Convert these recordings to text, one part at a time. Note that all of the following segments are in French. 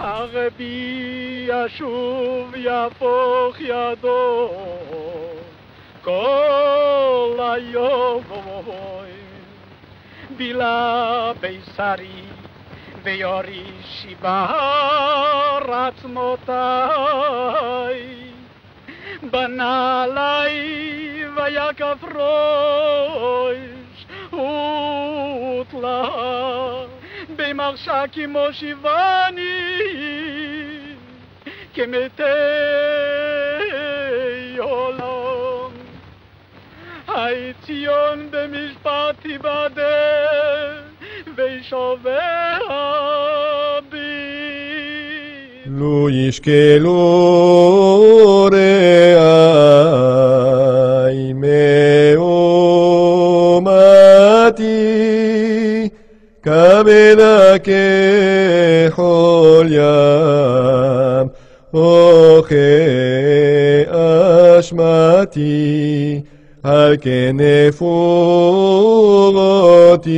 הרבי ישוב יהפוך ידו כל היום בילה בישרי ויוריש בהר עצמותיי בנה עלי ויקף ראש ותלה במחשך כמו שיבני כמתי עולם היי ציון במשפט תיבדל וישובע בי לו ישקלו רעי מאומתי כבדה כחול ים אוכה אשמתי על כן נפורותי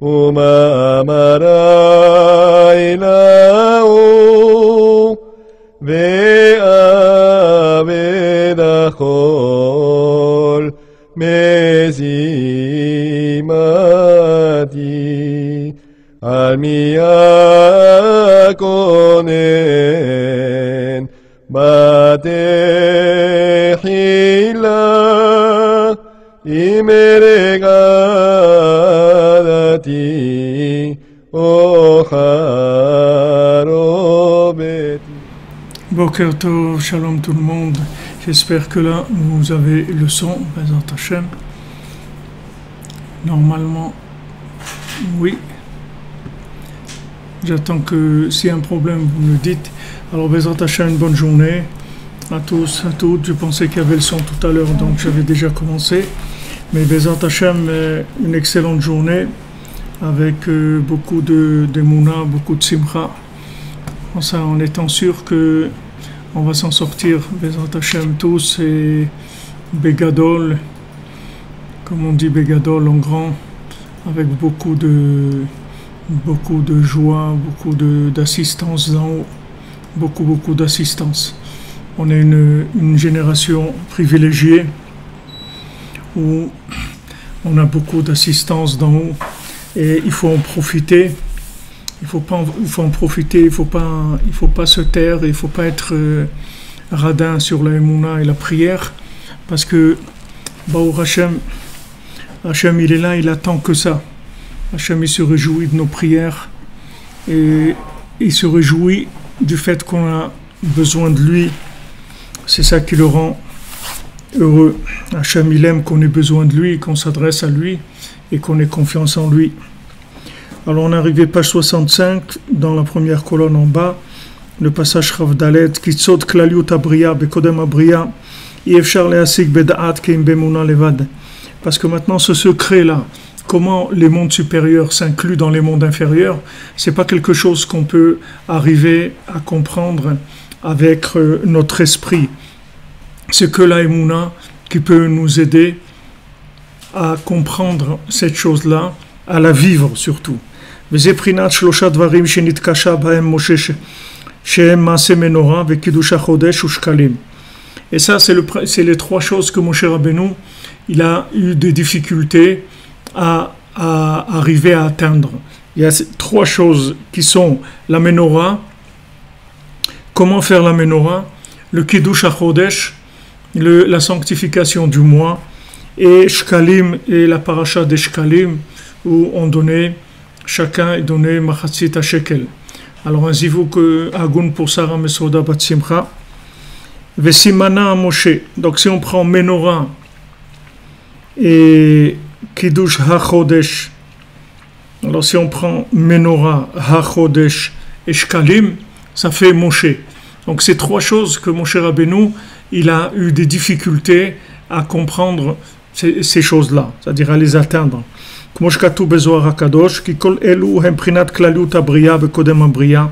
ומאמרי לאו ואבד החול מזימתי על מי אכונן בתחילה אם רגעתי או חרובתי. Boker Tov, shalom tout le monde. J'espère que là vous avez le son, Bezat Hashem. Normalement, oui. J'attends que s'il y a un problème, vous me le dites. Alors, Bezat Hashem, une bonne journée à tous, à toutes. Je pensais qu'il y avait le son tout à l'heure, donc j'avais déjà commencé. Mais Bezat Hashem, une excellente journée avec beaucoup de mouna, beaucoup de simcha. En étant sûr que on va s'en sortir, Bezat Hashem tous, et Begadol, comme on dit Begadol en grand, avec beaucoup de joie, beaucoup d'assistance d'en haut, beaucoup d'assistance. On est une génération privilégiée où on a beaucoup d'assistance d'en haut et il faut en profiter. Il faut en profiter, il faut pas se taire, il faut pas être radin sur la émouna et la prière, parce que Baruch Hashem, Hashem il est là, il attend que ça. Hashem il se réjouit de nos prières et il se réjouit du fait qu'on a besoin de lui. C'est ça qui le rend heureux. Hashem il aime qu'on ait besoin de lui, qu'on s'adresse à lui et qu'on ait confiance en lui. Alors on est arrivé page 65, dans la première colonne en bas, le passage Rav Dalet, Kitzot Klaliut Abriya, Bekodem Abriya, Yefshar Leasik Bedaat Keim Bemuna Levad. Parce que maintenant ce secret-là, comment les mondes supérieurs s'incluent dans les mondes inférieurs, c'est pas quelque chose qu'on peut arriver à comprendre avec notre esprit. C'est que la Emouna qui peut nous aider à comprendre cette chose-là, à la vivre surtout. Et ça, c'est les trois choses que Moshe Rabbeinu, il a eu des difficultés à arriver à atteindre. Il y a trois choses qui sont la menorah, comment faire la menorah, le Kiddush HaChodesh, la sanctification du mois, et Shkalim et la paracha des Shkalim, où on donnait, chacun donnait Machatsit à Shekel. Alors un zivouk Agun pour Sarah Mesoda Bat Simcha. Vesimana Moshe. Donc si on prend Menorah et Kiddush HaChodesh, alors si on prend Menorah, HaChodesh et Shkalim, ça fait Moshe. Donc c'est trois choses que Moshe Rabbeinu, il a eu des difficultés à comprendre ces choses-là, c'est-à-dire à les atteindre. כמו שכתוב בזוהר הקדוש, כי כל אלו הם בחינת כלליות הבריאה וקודם הבריאה,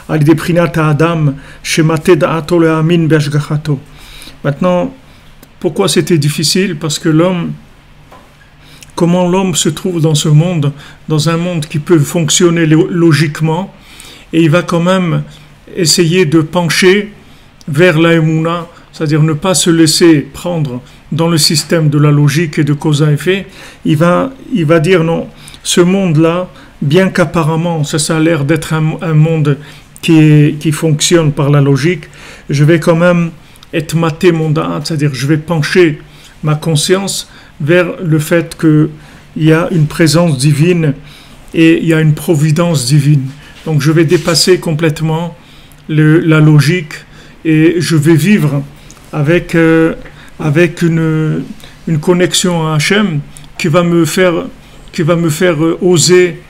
על ידי בחינת האדם שמטה דעתו להאמין בהשגחתו. Maintenant, pourquoi c'était difficile? Parce que l'homme, comment l'homme se trouve dans ce monde, dans un monde qui peut fonctionner logiquement, et il va quand même essayer de pencher vers la Emouna, c'est-à-dire ne pas se laisser prendre dans le système de la logique et de cause à effet. Il va dire non, ce monde-là, bien qu'apparemment ça a l'air d'être un monde qui fonctionne par la logique, je vais quand même être maté mon da'at, c'est-à-dire je vais pencher ma conscience vers le fait qu'il y a une présence divine et il y a une providence divine. Donc je vais dépasser complètement la logique et je vais vivre avec une connexion à Hachem qui va me faire oser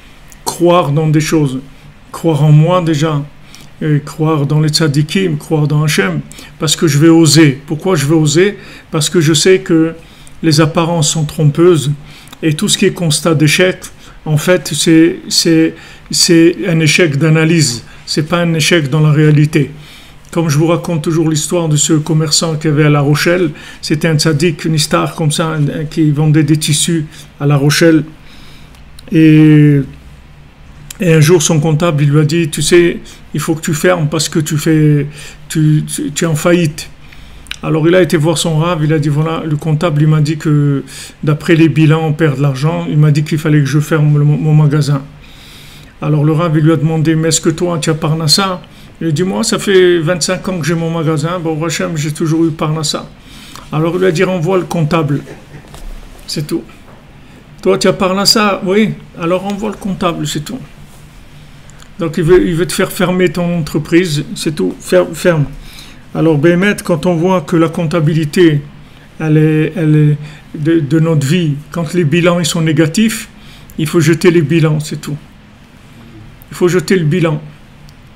croire dans des choses, croire en moi déjà, croire dans les tzadikim, croire dans Hachem, parce que je vais oser. Pourquoi je vais oser? Parce que je sais que les apparences sont trompeuses et tout ce qui est constat d'échec, en fait, c'est un échec d'analyse, c'est pas un échec dans la réalité. Comme je vous raconte toujours l'histoire de ce commerçant qui avait à La Rochelle, c'était un tzaddik, une star comme ça, qui vendait des tissus à La Rochelle. Et un jour, son comptable, il lui a dit, tu sais, il faut que tu fermes parce que tu es en faillite. Alors il a été voir son rav, il a dit, voilà, le comptable, il m'a dit que d'après les bilans, on perd de l'argent, il m'a dit qu'il fallait que je ferme mon magasin. Alors le rav, il lui a demandé, mais est-ce que toi, tu as Parnassa? Il a dit, moi, ça fait 25 ans que j'ai mon magasin, bon, Hachem, j'ai toujours eu Parnassa. Alors il lui a dit, renvoie le comptable. C'est tout. Toi, tu as Parnassa? Oui. Alors renvoie le comptable, c'est tout. Donc il veut te faire fermer ton entreprise, c'est tout, ferme. Alors Bémet, quand on voit que la comptabilité, elle est de notre vie, quand les bilans ils sont négatifs, il faut jeter les bilans, c'est tout. Il faut jeter le bilan.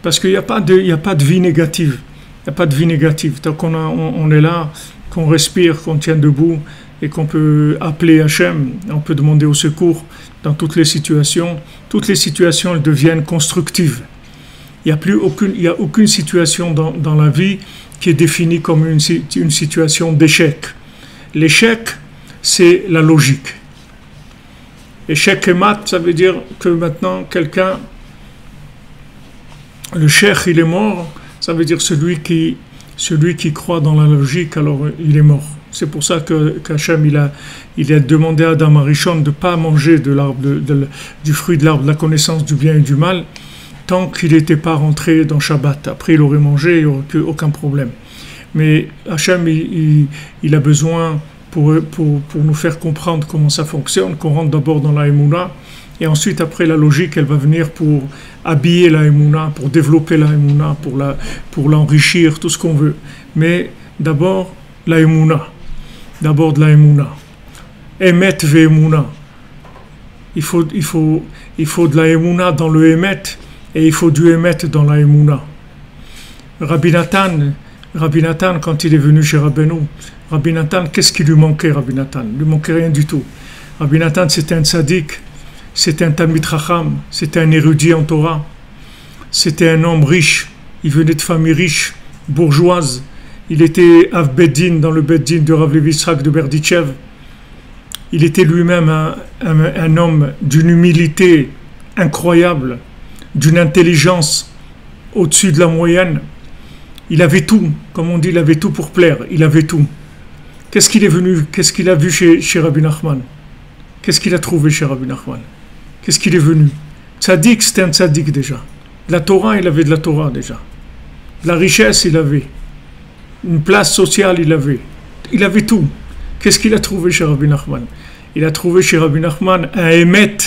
Parce qu'il n'y a pas de vie négative. Il n'y a pas de vie négative. Tant qu'on est là, qu'on respire, qu'on tient debout et qu'on peut appeler Hachem, on peut demander au secours dans toutes les situations. Toutes les situations elles deviennent constructives. Il n'y a aucune situation dans la vie qui est définie comme une situation d'échec. L'échec, c'est la logique. Échec et mat, ça veut dire que maintenant quelqu'un, le cheikh il est mort, ça veut dire celui qui croit dans la logique, alors il est mort. C'est pour ça qu'Hachem il a demandé à Adam Arishon de ne pas manger du fruit de l'arbre de la connaissance du bien et du mal tant qu'il n'était pas rentré dans Shabbat. Après il aurait mangé, il n'y aurait aucun problème. Mais Hachem il a besoin pour nous faire comprendre comment ça fonctionne, qu'on rentre d'abord dans la Emouna et ensuite après la logique elle va venir pour habiller la Emouna, pour développer la Emouna, pour l'enrichir, tout ce qu'on veut. Mais d'abord la Emouna. D'abord de la Emouna. Emet ve Emouna. Il faut de la Emouna dans le Emet et il faut du Emet dans la Emouna. Rabbi Nathan, quand il est venu chez Rabbeinu, Rabbi Nathan, qu'est-ce qui lui manquait, Rabbi Nathan? Il ne lui manquait rien du tout. Rabbi Nathan, c'était un tzaddik, c'était un Talmid Chacham, c'était un érudit en Torah, c'était un homme riche, il venait de famille riche, bourgeoise. Il était Av Beddin dans le Beddin de Rav Levi Yitzhak de Berditchev. Il était lui-même un homme d'une humilité incroyable, d'une intelligence au-dessus de la moyenne. Il avait tout, comme on dit, il avait tout pour plaire, il avait tout. Qu'est-ce qu'il a vu chez Rabbi Nachman? Qu'est-ce qu'il a trouvé chez Rabbi Nachman? Qu'est-ce qu'il est venu? Tzadik, c'était un tzadik déjà. De la Torah, il avait de la Torah déjà. De la richesse, il avait. Une place sociale, il avait tout. Qu'est-ce qu'il a trouvé chez Rabbi Nachman? Il a trouvé chez Rabbi Nachman un émet,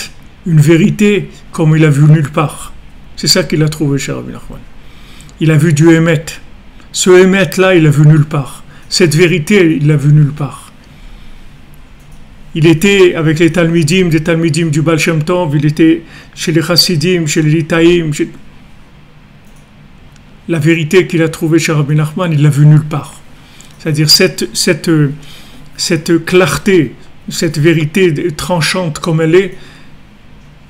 une vérité, comme il a vu nulle part. C'est ça qu'il a trouvé chez Rabbi Nachman. Il a vu du émet. Ce émet-là, il a vu nulle part. Cette vérité, il l'a vu nulle part. Il était avec les Talmidim, des Talmidim du Baal Shem Tov, il était chez les Chassidim, chez les Litaïm. La vérité qu'il a trouvée chez Rabbi Nachman, il l'a vue nulle part. C'est-à-dire cette clarté, cette vérité tranchante comme elle est,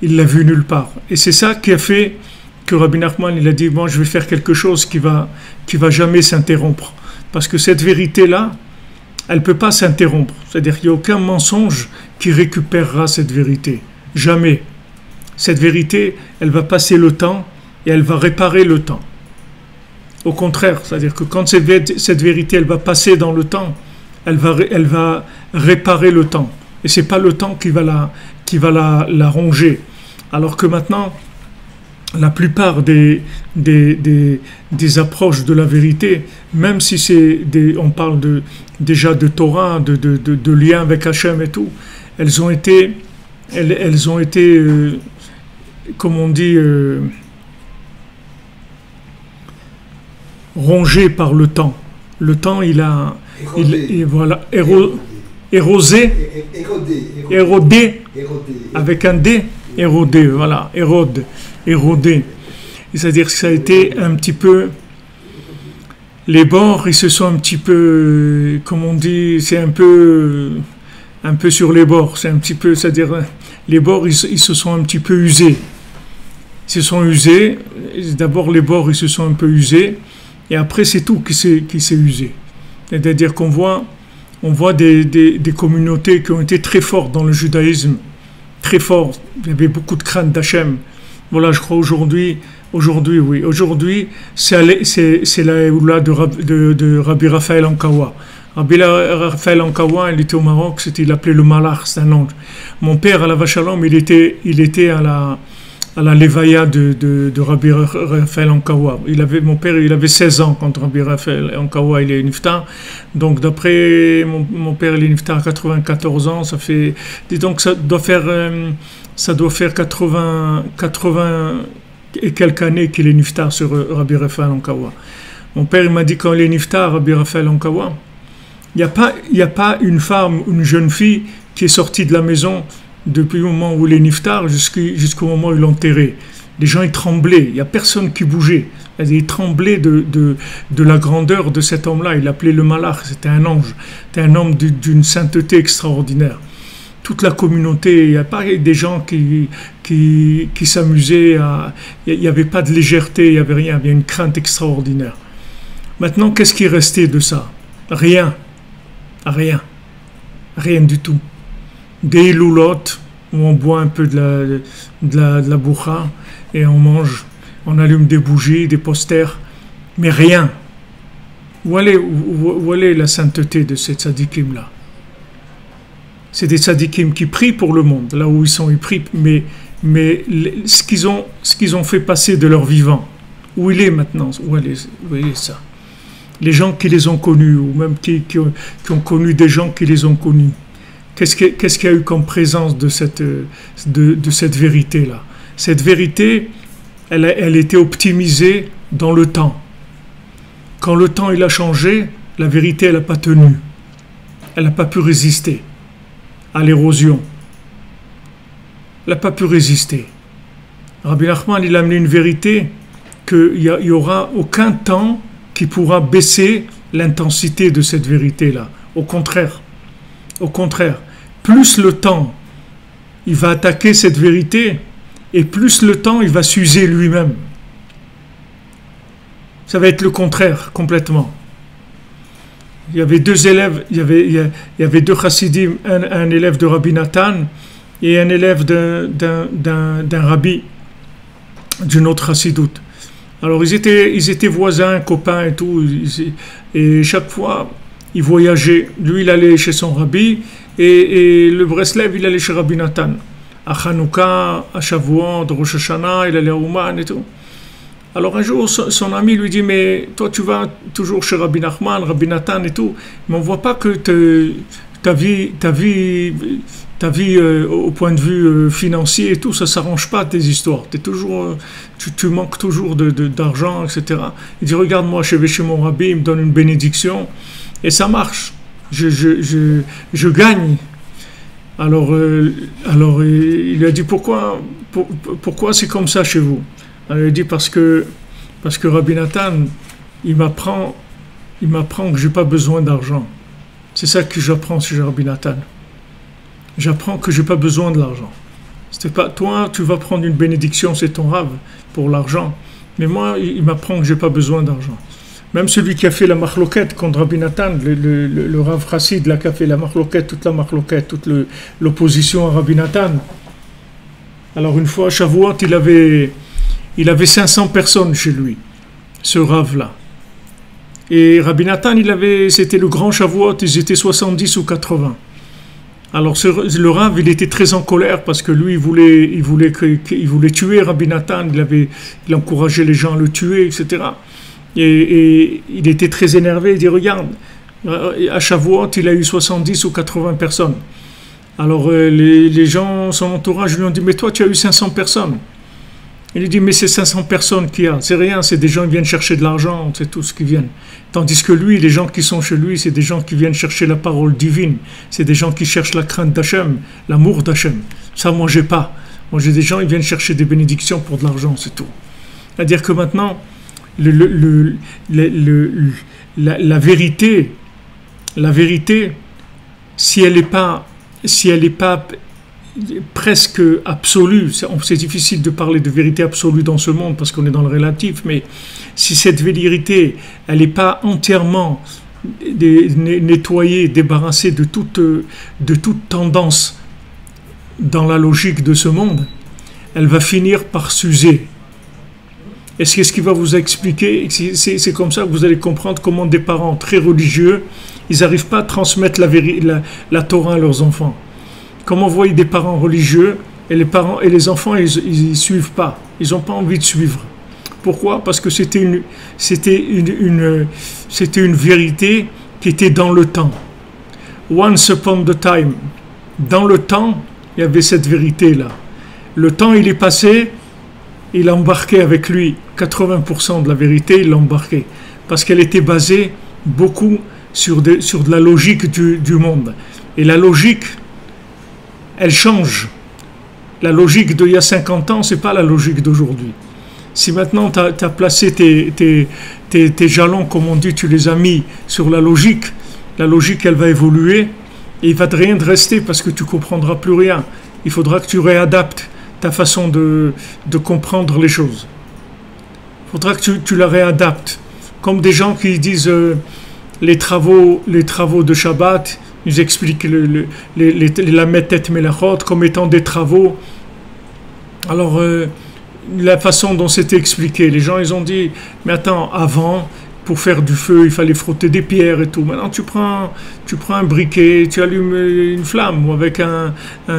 il l'a vue nulle part. Et c'est ça qui a fait que Rabbi Nachman, il a dit, bon, je vais faire quelque chose qui va jamais s'interrompre. Parce que cette vérité-là, elle ne peut pas s'interrompre. C'est-à-dire qu'il n'y a aucun mensonge qui récupérera cette vérité. Jamais. Cette vérité, elle va passer le temps et elle va réparer le temps. Au contraire, c'est-à-dire que quand cette vérité elle va passer dans le temps, elle va réparer le temps. Et c'est pas le temps qui va la ronger. Alors que maintenant, la plupart des approches de la vérité, même si on parle déjà de Torah, de lien avec Hachem et tout, elles ont été comme on dit, rongées par le temps. Le temps, érodé, avec un D, érodé, voilà, érodé. C'est-à-dire que ça a été un petit peu, les bords, ils se sont un petit peu, comme on dit, c'est un peu sur les bords, c'est un petit peu, c'est-à-dire, les bords, ils se sont un petit peu usés. Ils se sont usés, d'abord les bords, ils se sont un peu usés, et après c'est tout qui s'est usé. C'est-à-dire qu'on voit des communautés qui ont été très fortes dans le judaïsme, très fortes. Il y avait beaucoup de crainte d'Hachem. Voilà, je crois aujourd'hui, c'est la Héoula de Rabbi Raphaël Ankawa. Rabbi Raphaël Ankawa, il était au Maroc, il appelait le Malach, c'est un ange. Mon père, à la Vachalom, il était à la Levaya de Rabbi Raphaël Ankawa. Mon père, il avait 16 ans quand Rabbi Raphaël Ankawa il est niftar. Donc d'après mon père, il est niftar à 94 ans. Ça fait, donc ça doit faire 80 et quelques années qu'il est niftar sur Rabbi Raphaël Ankawa. Mon père, il m'a dit quand il est niftar, Rabbi Raphaël Ankawa, il n'y a pas une femme, une jeune fille qui est sortie de la maison depuis le moment où il est niftar jusqu'au moment où il l'enterrait. Les gens, ils tremblaient, il n'y a personne qui bougeait. Ils tremblaient de la grandeur de cet homme-là. Il l'appelait le Malach, c'était un ange. C'était un homme d'une sainteté extraordinaire. Toute la communauté, il n'y a pas des gens qui s'amusaient, il n'y avait pas de légèreté, il n'y avait rien, il y avait une crainte extraordinaire. Maintenant, qu'est-ce qui est resté de ça? Rien du tout. Des loulottes où on boit un peu de la boucha et on mange, on allume des bougies, des posters, mais rien. Où est la sainteté de ces tzadikim là? C'est des tzadikim qui prient pour le monde, là où ils sont, ils prient, mais ce qu'ils ont fait passer de leur vivant, où il est maintenant? Où est ça? Les gens qui les ont connus, ou même qui ont connu des gens qui les ont connus. Qu'est-ce qu'il y a eu comme présence de cette vérité-là? Cette vérité, elle était optimisée dans le temps. Quand le temps il a changé, la vérité, elle n'a pas tenu. Elle n'a pas pu résister à l'érosion. Elle n'a pas pu résister. Rabbi Nachman, il a amené une vérité qu'il n'y aura aucun temps qui pourra baisser l'intensité de cette vérité-là. Au contraire, plus le temps il va attaquer cette vérité, et plus le temps il va s'user lui-même. Ça va être le contraire complètement. Il y avait deux élèves, il y avait deux chassidim, un élève de Rabbi Nathan et un élève d'un rabbi d'une autre chassidoute. Alors ils étaient voisins, copains et tout, et chaque fois ils voyageaient. Lui il allait chez son rabbi et le Breslev il allait chez Rabbi Nathan. À Hanouka, à Shavuot, à Rosh Hashanah, il allait à Ouman et tout. Alors un jour son ami lui dit, mais toi tu vas toujours chez Rabbi Nachman, Rabbi Nathan et tout, mais on voit pas que ta vie au point de vue financier et tout, ça s'arrange pas tes histoires. Tu manques toujours d'argent, etc. Il dit, regarde-moi, je vais chez mon rabbi, il me donne une bénédiction et ça marche. Je gagne. Alors il lui a dit, pourquoi c'est comme ça chez vous? Alors il a dit, parce que Rabbi Nathan, il m'apprend que j'ai pas besoin d'argent. C'est ça que j'apprends chez Rabbi Nathan. J'apprends que j'ai pas besoin de l'argent. C'était pas toi, tu vas prendre une bénédiction, c'est ton rave pour l'argent. Mais moi, il m'apprend que j'ai pas besoin d'argent. Même celui qui a fait la marloquette contre Rabbi Nathan, le rave chassid, là, qui a fait la marloquette, toute l'opposition à Rabbi Nathan. Alors une fois à Shavuot, il il avait 500 personnes chez lui, ce Rav-là. Et Rabbi Nathan, c'était le grand Shavuot, ils étaient 70 ou 80. Alors le Rav, il était très en colère parce que lui, il voulait tuer Rabbi Nathan, il encourageait les gens à le tuer, etc. Et il était très énervé, il dit, regarde, à Shavuot, il a eu 70 ou 80 personnes. Alors les gens, son entourage lui ont dit, mais toi tu as eu 500 personnes. Il lui dit, mais c'est 500 personnes qu'il y a, c'est rien, c'est des gens qui viennent chercher de l'argent, c'est tout ce qui viennent. Tandis que lui, les gens qui sont chez lui, c'est des gens qui viennent chercher la parole divine, c'est des gens qui cherchent la crainte d'Hachem, l'amour d'Hachem. Ça, moi j'ai pas. Moi j'ai des gens, ils viennent chercher des bénédictions pour de l'argent, c'est tout. C'est-à-dire que maintenant, la vérité, si elle n'est pas presque absolue, c'est difficile de parler de vérité absolue dans ce monde parce qu'on est dans le relatif, mais si cette vérité, elle n'est pas entièrement nettoyée, débarrassée de toute tendance dans la logique de ce monde, elle va finir par s'user. Et c'est ce qui va vous expliquer, c'est comme ça que vous allez comprendre comment des parents très religieux, ils n'arrivent pas à transmettre la Torah à leurs enfants. Comment vous voyez des parents religieux et les enfants, ils suivent pas. Ils n'ont pas envie de suivre. Pourquoi? Parce que c'était une vérité qui était dans le temps. Once upon a time. Dans le temps, il y avait cette vérité-là. Le temps, il est passé, il a embarqué avec lui 80% de la vérité, il l'a embarqué. Parce qu'elle était basée beaucoup sur de la logique du monde. Et la logique, elle change. La logique d'il y a 50 ans, ce n'est pas la logique d'aujourd'hui. Si maintenant tu as placé tes jalons, comme on dit, tu les as mis sur la logique, elle va évoluer et il va rien de rester parce que tu ne comprendras plus rien. Il faudra que tu réadaptes ta façon de comprendre les choses. Il faudra que tu la réadaptes. Comme des gens qui disent les travaux de Shabbat, ils expliquent la Metet Melachot comme étant des travaux. Alors, la façon dont c'était expliqué, les gens ils ont dit, mais attends, avant, pour faire du feu, il fallait frotter des pierres et tout. Maintenant, tu prends un briquet, tu allumes une flamme ou avec un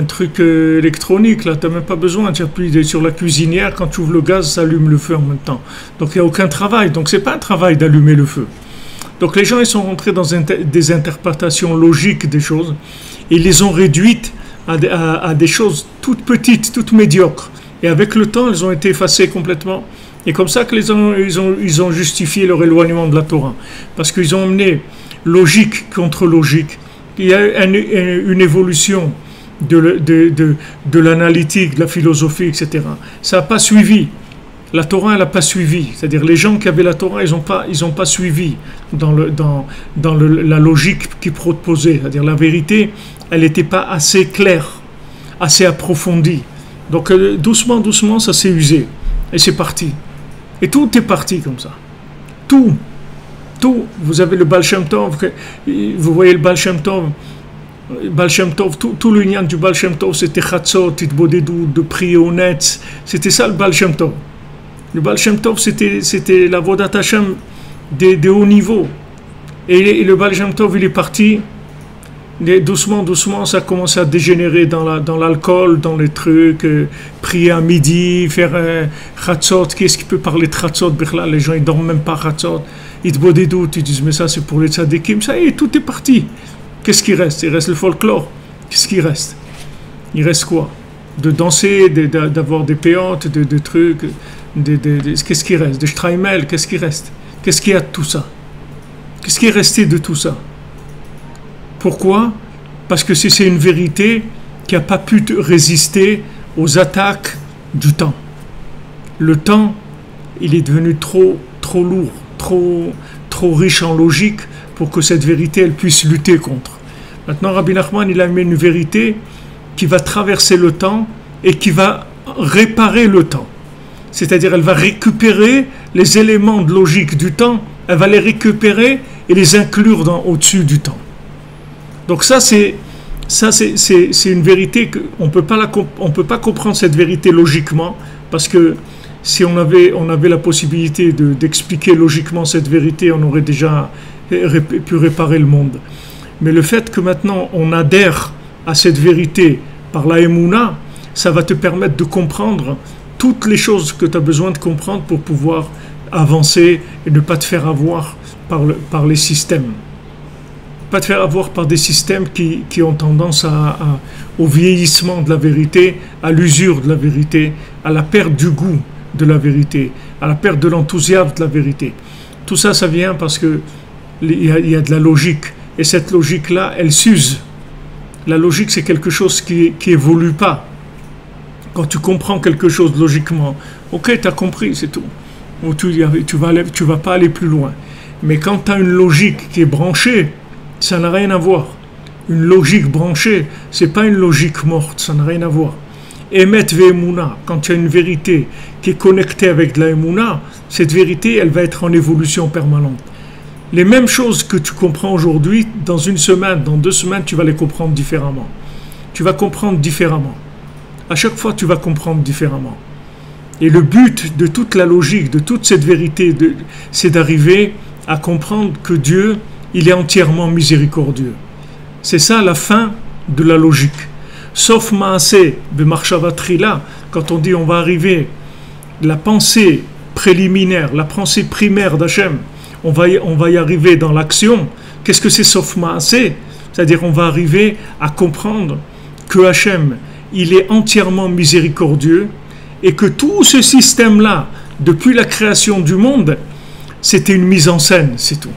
truc électronique, là, tu n'as même pas besoin, tu appuies sur la cuisinière, quand tu ouvres le gaz, ça allume le feu en même temps. Donc, il n'y a aucun travail. Donc, ce n'est pas un travail d'allumer le feu. Donc les gens ils sont rentrés dans des interprétations logiques des choses et ils les ont réduites à des choses toutes petites, toutes médiocres. Et avec le temps, elles ont été effacées complètement. Et comme ça que ils ont justifié leur éloignement de la Torah. Parce qu'ils ont emmené logique contre logique. Il y a une évolution de l'analytique, de la philosophie, etc. Ça n'a pas suivi. La Torah, elle n'a pas suivi. C'est-à-dire, les gens qui avaient la Torah, ils n'ont pas suivi dans la logique qui proposait. C'est-à-dire, la vérité, elle n'était pas assez claire, assez approfondie. Donc, doucement, doucement, ça s'est usé. Et c'est parti. Et tout est parti comme ça. Tout. Vous avez le Baal Shem Tov, vous voyez le Baal Shem Tov. Baal Shem Tov, tout le lien du Baal Shem Tov, c'était Chatzot, Itbodedut, de prier au net. C'était ça le Baal Shem Tov. Le Baal Shem Tov, c'était la Vodat Hashem de haut niveau. Et le Baal Shem Tov, il est parti. Doucement, ça a commencé à dégénérer dans l'alcool, dans les trucs. Prier à midi, faire Chatzot. Qui est-ce qui peut parler de Chatzot? Les gens, ils ne dorment même pas Chatzot. Itbodedut, ils disent, mais ça, c'est pour les tzadikim. Ça y est, tout est parti. Qu'est-ce qui reste? Il reste le folklore. Qu'est-ce qui reste? Il reste quoi? De danser, d'avoir des péantes, de trucs. Qu'est-ce qui reste? De Streimel, qu'est-ce qui reste? Qu'est-ce qu'il y a de tout ça? Qu'est-ce qui est resté de tout ça? Pourquoi? Parce que c'est une vérité qui n'a pas pu résister aux attaques du temps. Le temps, il est devenu trop lourd, trop riche en logique pour que cette vérité, elle puisse lutter contre. Maintenant, Rabbi Nachman, il a mis une vérité qui va traverser le temps et qui va réparer le temps. C'est-à-dire, elle va récupérer les éléments de logique du temps, elle va les récupérer et les inclure au-dessus du temps. Donc ça, c'est une vérité qu'on peut pas comprendre cette vérité logiquement, parce que si on avait la possibilité d'expliquer logiquement cette vérité, on aurait déjà pu réparer le monde. Mais le fait que maintenant on adhère à cette vérité par la Emouna, ça va te permettre de comprendre toutes les choses que tu as besoin de comprendre pour pouvoir avancer et ne pas te faire avoir par les systèmes. Pas te faire avoir par des systèmes qui ont tendance au vieillissement de la vérité, à l'usure de la vérité, à la perte du goût de la vérité, à la perte de l'enthousiasme de la vérité. Tout ça, ça vient parce que il y a de la logique. Et cette logique-là, elle s'use. La logique, c'est quelque chose qui évolue pas. Quand tu comprends quelque chose logiquement, ok, tu as compris, c'est tout. Ou tu vas pas aller plus loin. Mais quand tu as une logique qui est branchée, ça n'a rien à voir. Une logique branchée, c'est pas une logique morte, ça n'a rien à voir. Emet ve'emuna, quand tu as une vérité qui est connectée avec de la emuna, cette vérité, elle va être en évolution permanente. Les mêmes choses que tu comprends aujourd'hui, dans une semaine, dans 2 semaines, tu vas les comprendre différemment. Tu vas comprendre différemment. À chaque fois, tu vas comprendre différemment. Et le but de toute la logique, de toute cette vérité, c'est d'arriver à comprendre que Dieu, il est entièrement miséricordieux. C'est ça la fin de la logique. Sauf Maaseh b'Marshava Trila, quand on dit on va arriver, la pensée préliminaire, la pensée primaire d'Hachem, on va y arriver dans l'action. Qu'est-ce que c'est sauf Maaseh? C'est-à-dire on va arriver à comprendre que Hachem, il est entièrement miséricordieux et que tout ce système-là, depuis la création du monde, c'était une mise en scène, c'est tout.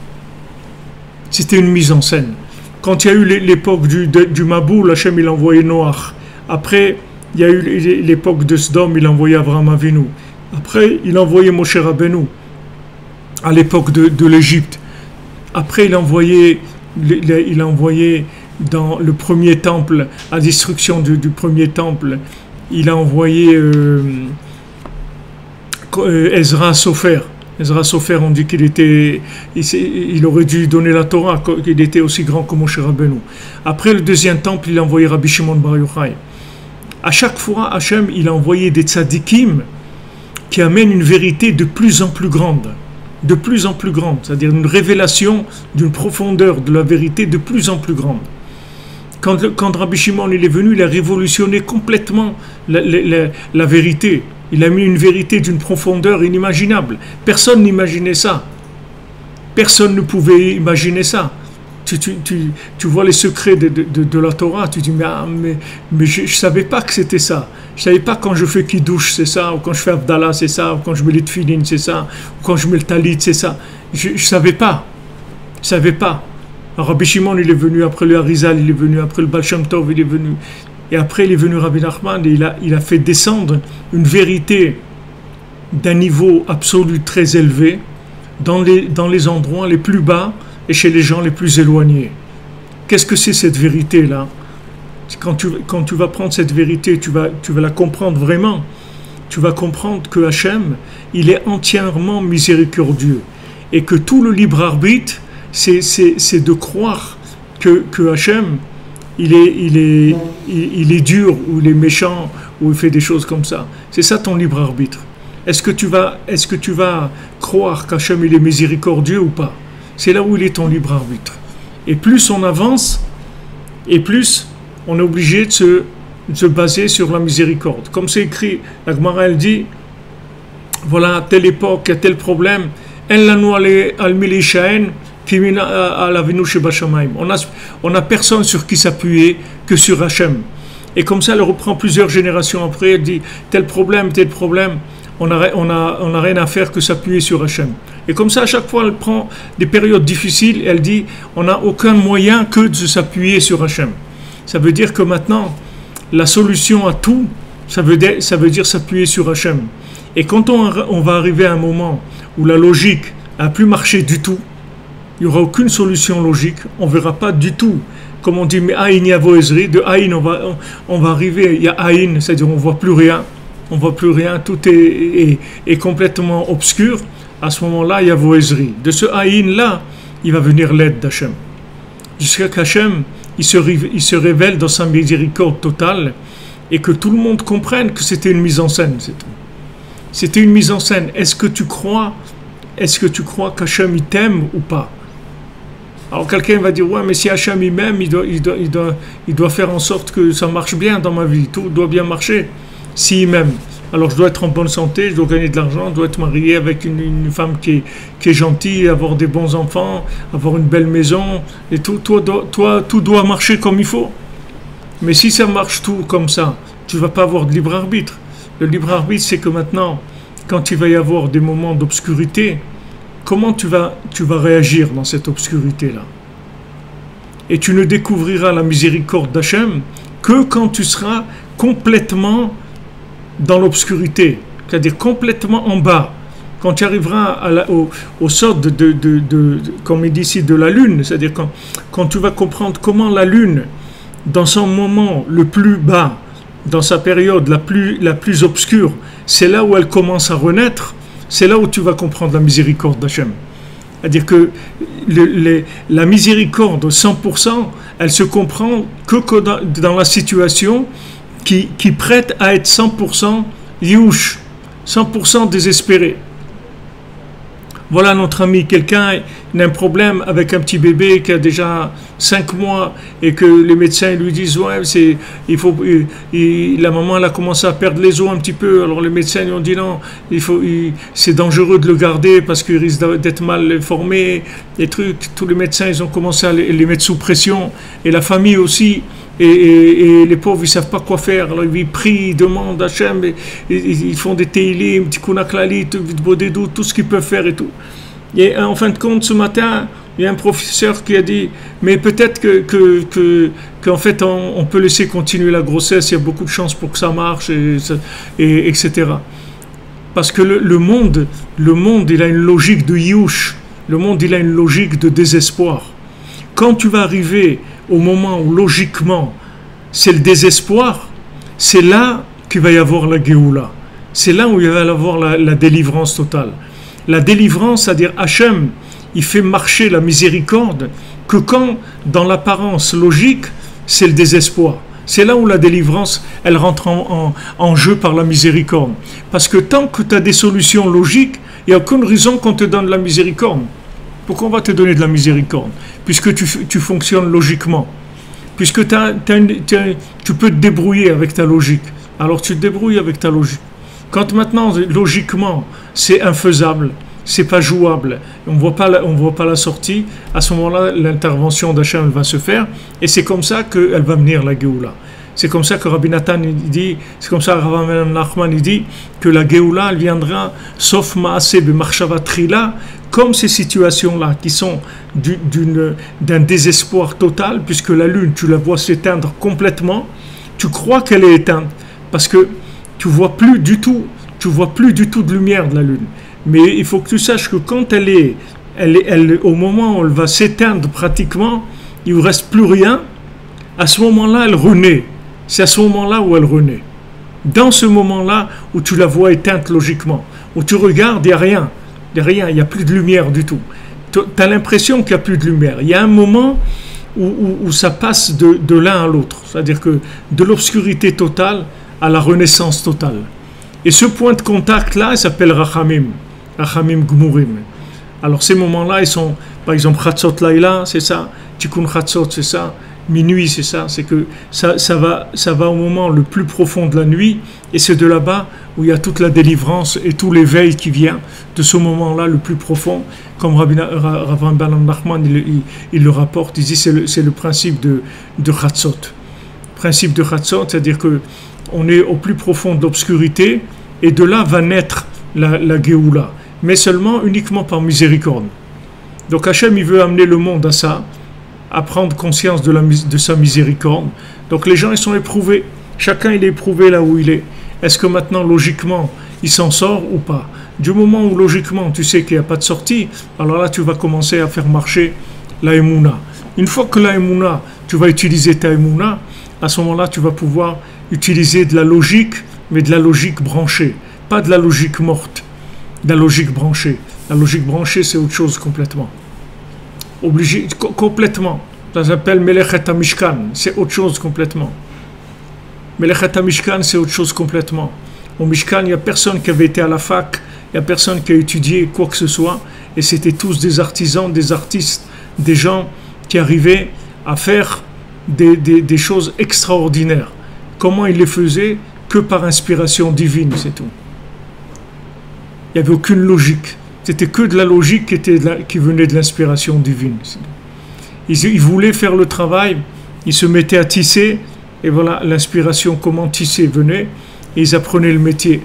C'était une mise en scène. Quand il y a eu l'époque du Maboul, Hachem il a envoyé Noach. Après, il y a eu l'époque de Sodome, il a envoyé Avraham Avinu. Après, il a envoyé Moshe Rabbeinu à l'époque de l'Égypte. Après, il a envoyé dans le premier temple, à la destruction du premier temple, il a envoyé Ezra Sofer. Ezra Sofer, on dit il aurait dû donner la Torah, qu'il était aussi grand que Moshe Rabbeinu. Après le deuxième temple, il a envoyé Rabbi Shimon Bar Yochai. À chaque fois, Hachem, il a envoyé des tzadikim qui amènent une vérité de plus en plus grande. De plus en plus grande, c'est-à-dire une révélation d'une profondeur de la vérité de plus en plus grande. Quand Rabbi Shimon il est venu, il a révolutionné complètement la vérité. Il a mis une vérité d'une profondeur inimaginable. Personne n'imaginait ça. Personne ne pouvait imaginer ça. Tu vois les secrets de la Torah, tu dis mais je ne savais pas que c'était ça. Je ne savais pas quand je fais Kiddush, c'est ça, ou quand je fais Abdallah, c'est ça, ou quand je mets les tefilin, c'est ça, ou quand je mets le talit, c'est ça. Je ne savais pas. Je ne savais pas. Alors, Rabbi Shimon, il est venu après le Harizal, il est venu après le Baal Shem Tov, il est venu. Et après, il est venu Rabbi Nachman, et il a fait descendre une vérité d'un niveau absolu très élevé dans les endroits les plus bas et chez les gens les plus éloignés. Qu'est-ce que c'est cette vérité-là? Quand tu vas prendre cette vérité, tu vas la comprendre vraiment. Tu vas comprendre que Hachem, il est entièrement miséricordieux. Et que tout le libre arbitre, c'est de croire que Hachem, il est dur, ou il est méchant, ou il fait des choses comme ça. C'est ça ton libre arbitre. Est-ce que tu vas croire qu'Hachem, il est miséricordieux ou pas? C'est là où il est ton libre arbitre. Et plus on avance, et plus on est obligé de se baser sur la miséricorde. Comme c'est écrit, la Gemara elle dit, voilà, à telle époque, à tel problème, on n'a personne sur qui s'appuyer que sur Hachem. Et comme ça, elle reprend plusieurs générations après, elle dit, tel problème, on n'a rien à faire que s'appuyer sur Hachem. Et comme ça, à chaque fois, elle prend des périodes difficiles, elle dit, on n'a aucun moyen que de s'appuyer sur Hachem. Ça veut dire que maintenant, la solution à tout, ça veut dire s'appuyer sur Hachem. Et quand on va arriver à un moment où la logique n'a plus marché du tout, il n'y aura aucune solution logique, on ne verra pas du tout. Comme on dit, mais Aïn Yavo Ezri, de Aïn, on va arriver, il y a Aïn, c'est-à-dire on ne voit plus rien. On ne voit plus rien, tout est complètement obscur. À ce moment-là, il y a Yavo Ezri. De ce Aïn-là, il va venir l'aide d'Hachem. Jusqu'à qu'Hachem, il se révèle dans sa miséricorde totale et que tout le monde comprenne que c'était une mise en scène, c'est tout. C'était une mise en scène. Est-ce que tu crois qu'Hachem il t'aime ou pas? Alors quelqu'un va dire, ouais, mais si Hachem il m'aime, il doit faire en sorte que ça marche bien dans ma vie, tout doit bien marcher. S'il m'aime, alors je dois être en bonne santé, je dois gagner de l'argent, je dois être marié avec une femme qui est gentille, avoir des bons enfants, avoir une belle maison, et tout doit marcher comme il faut. Mais si ça marche tout comme ça, tu ne vas pas avoir de libre arbitre. Le libre arbitre, c'est que maintenant, quand il va y avoir des moments d'obscurité, comment tu vas réagir dans cette obscurité-là? Et tu ne découvriras la miséricorde d'Hachem que quand tu seras complètement dans l'obscurité, c'est-à-dire complètement en bas. Quand tu arriveras au sort comme il dit ici, de la lune, c'est-à-dire quand tu vas comprendre comment la lune, dans son moment le plus bas, dans sa période la plus obscure, c'est là où elle commence à renaître, c'est là où tu vas comprendre la miséricorde d'Hachem. C'est-à-dire que la miséricorde 100%, elle se comprend que dans la situation qui prête à être 100% youch, 100% désespéré. Voilà notre ami, quelqu'un a un problème avec un petit bébé qui a déjà 5 mois et que les médecins lui disent ouais, la maman elle a commencé à perdre les os un petit peu, alors les médecins lui ont dit non, c'est dangereux de le garder parce qu'il risque d'être mal formé, les trucs, tous les médecins ils ont commencé à les mettre sous pression et la famille aussi. Et les pauvres, ils ne savent pas quoi faire. Alors ils prient, ils demandent à Hachem, ils font des teilim, petit kunaklali, tout ce qu'ils peuvent faire et tout. Et en fin de compte, ce matin, il y a un professeur qui a dit, mais peut-être qu'en fait, on peut laisser continuer la grossesse, il y a beaucoup de chances pour que ça marche, etc. Parce que le monde, il a une logique de youch. Le monde, il a une logique de désespoir. Quand tu vas arriver au moment où logiquement c'est le désespoir, c'est là qu'il va y avoir la Géoula. C'est là où il va y avoir la délivrance totale. La délivrance, c'est-à-dire Hachem, il fait marcher la miséricorde que quand, dans l'apparence logique, c'est le désespoir. C'est là où la délivrance, elle rentre en jeu par la miséricorde. Parce que tant que tu as des solutions logiques, il n'y a aucune raison qu'on te donne la miséricorde. Pourquoi on va te donner de la miséricorde? Puisque tu fonctionnes logiquement. Puisque tu peux te débrouiller avec ta logique. Alors tu te débrouilles avec ta logique. Quand maintenant, logiquement, c'est infaisable, c'est pas jouable, on voit pas la sortie, à ce moment-là, l'intervention d'Hachem va se faire, et c'est comme ça qu'elle va venir la Géoula. C'est comme ça que Rabbi Nathan dit, c'est comme ça que Rabbi Nachman dit que la Géoula elle viendra sauf Maaseh b'Machshava Trila, comme ces situations-là qui sont d'un désespoir total, puisque la lune, tu la vois s'éteindre complètement, tu crois qu'elle est éteinte, parce que tu vois plus du tout de lumière de la lune. Mais il faut que tu saches que quand elle au moment où elle va s'éteindre pratiquement, il ne reste plus rien, à ce moment-là, elle renaît. C'est à ce moment-là où elle renaît. Dans ce moment-là où tu la vois éteinte logiquement, où tu regardes, il n'y a rien. Il n'y a plus de lumière du tout. Tu as l'impression qu'il n'y a plus de lumière. Il y a un moment où ça passe de l'un à l'autre. C'est-à-dire que de l'obscurité totale à la renaissance totale. Et ce point de contact-là, il s'appelle Rachamim. Rachamim Gmurim. Alors ces moments-là, ils sont, par exemple, Chatzot Laïla, c'est ça. Tikkun Chatzot, c'est ça. Minuit, c'est ça. C'est que ça va au moment le plus profond de la nuit. Et c'est de là-bas où il y a toute la délivrance et tout l'éveil qui vient de ce moment-là le plus profond. Comme Rabbi Nachman il le rapporte, il dit c'est le principe de Chatzot. Principe de Chatzot, c'est-à-dire que on est au plus profond de l'obscurité et de là va naître la Géoula, mais seulement uniquement par miséricorde. Donc Hachem il veut amener le monde à ça, à prendre conscience de sa miséricorde. Donc les gens ils sont éprouvés, chacun il est éprouvé là où il est. Est-ce que maintenant logiquement il s'en sort ou pas? Du moment où logiquement tu sais qu'il n'y a pas de sortie, alors là tu vas commencer à faire marcher la Emouna. Une fois que la Emouna, tu vas utiliser ta Emouna, à ce moment-là tu vas pouvoir utiliser de la logique, mais de la logique branchée, pas de la logique morte, de la logique branchée. La logique branchée, c'est autre chose complètement. Complètement. Ça s'appelle Melechet HaMishkan, c'est autre chose complètement. Melechet HaMishkan, c'est autre chose complètement. Au Mishkan, il n'y a personne qui avait été à la fac, il n'y a personne qui a étudié quoi que ce soit, et c'était tous des artisans, des artistes, des gens qui arrivaient à faire des choses extraordinaires. Comment ils les faisaient? Que par inspiration divine, c'est tout. Il n'y avait aucune logique. C'était que de la logique qui venait de l'inspiration divine. Ils voulaient faire le travail, ils se mettaient à tisser, et voilà, l'inspiration, comment tisser venait, et ils apprenaient le métier.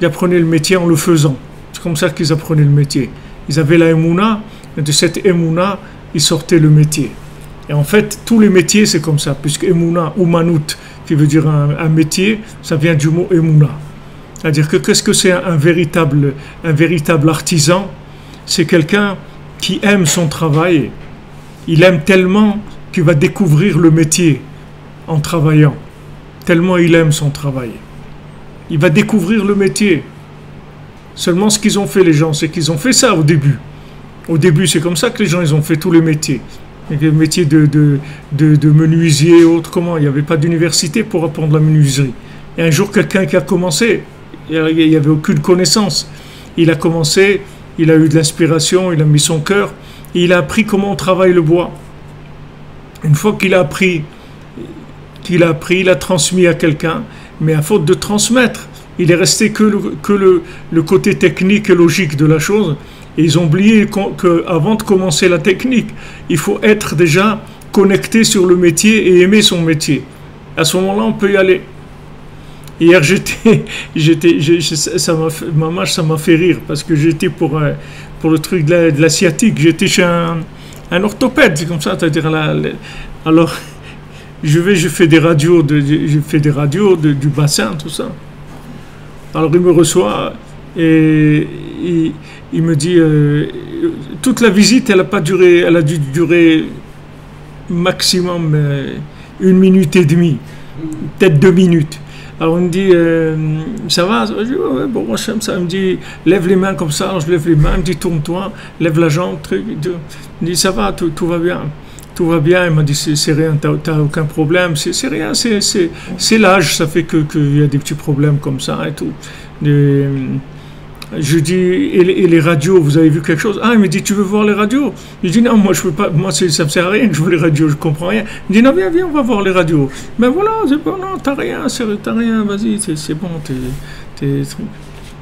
Ils apprenaient le métier en le faisant. C'est comme ça qu'ils apprenaient le métier. Ils avaient la émouna, et de cette émouna, ils sortaient le métier. Et en fait, tous les métiers, c'est comme ça, puisque émouna ou manout, qui veut dire un métier, ça vient du mot émouna. C'est-à-dire que qu'est-ce que c'est un véritable artisan? C'est quelqu'un qui aime son travail. Il aime tellement qu'il va découvrir le métier en travaillant. Tellement il aime son travail. Il va découvrir le métier. Seulement ce qu'ils ont fait les gens, c'est qu'ils ont fait ça au début. Au début, c'est comme ça que les gens ils ont fait tous les métiers. Les métiers de menuisier, autres, comment? Il n'y avait pas d'université pour apprendre la menuiserie. Et un jour, quelqu'un qui a commencé, il n'y avait aucune connaissance. Il a commencé, il a eu de l'inspiration, il a mis son cœur, et il a appris comment on travaille le bois. Une fois qu'il a appris, il a transmis à quelqu'un, mais à faute de transmettre, il est resté que le côté technique et logique de la chose. Et ils ont oublié qu'avant de commencer la technique, il faut être déjà connecté sur le métier et aimer son métier. À ce moment-là, on peut y aller. Hier, ça m'a fait rire parce que j'étais pour le truc de la sciatique. J'étais chez un orthopède, c'est comme ça, c'est-à-dire alors je fais des radios du bassin, tout ça. Alors il me reçoit et il me dit toute la visite, elle a dû durer maximum 1 minute et demie, peut-être 2 minutes. Alors il me dit ça va? Je dis ouais, bon, moi j'aime ça. Il me dit lève les mains comme ça. Alors je lève les mains. Il me dit tourne-toi, lève la jambe, truc. Il me dit ça va, tout va bien. Tout va bien. Il m'a dit c'est rien, t'as aucun problème. C'est rien, c'est l'âge, ça fait qu'il y a des petits problèmes comme ça et tout. Je dis et les radios, vous avez vu quelque chose? Ah, il me dit tu veux voir les radios? Je dis non, moi je veux pas, moi ça me sert à rien que je vois les radios, je comprends rien. Il me dit non, viens, on va voir les radios. Mais voilà, c'est bon, non, t'as rien, vas-y, c'est bon, t'es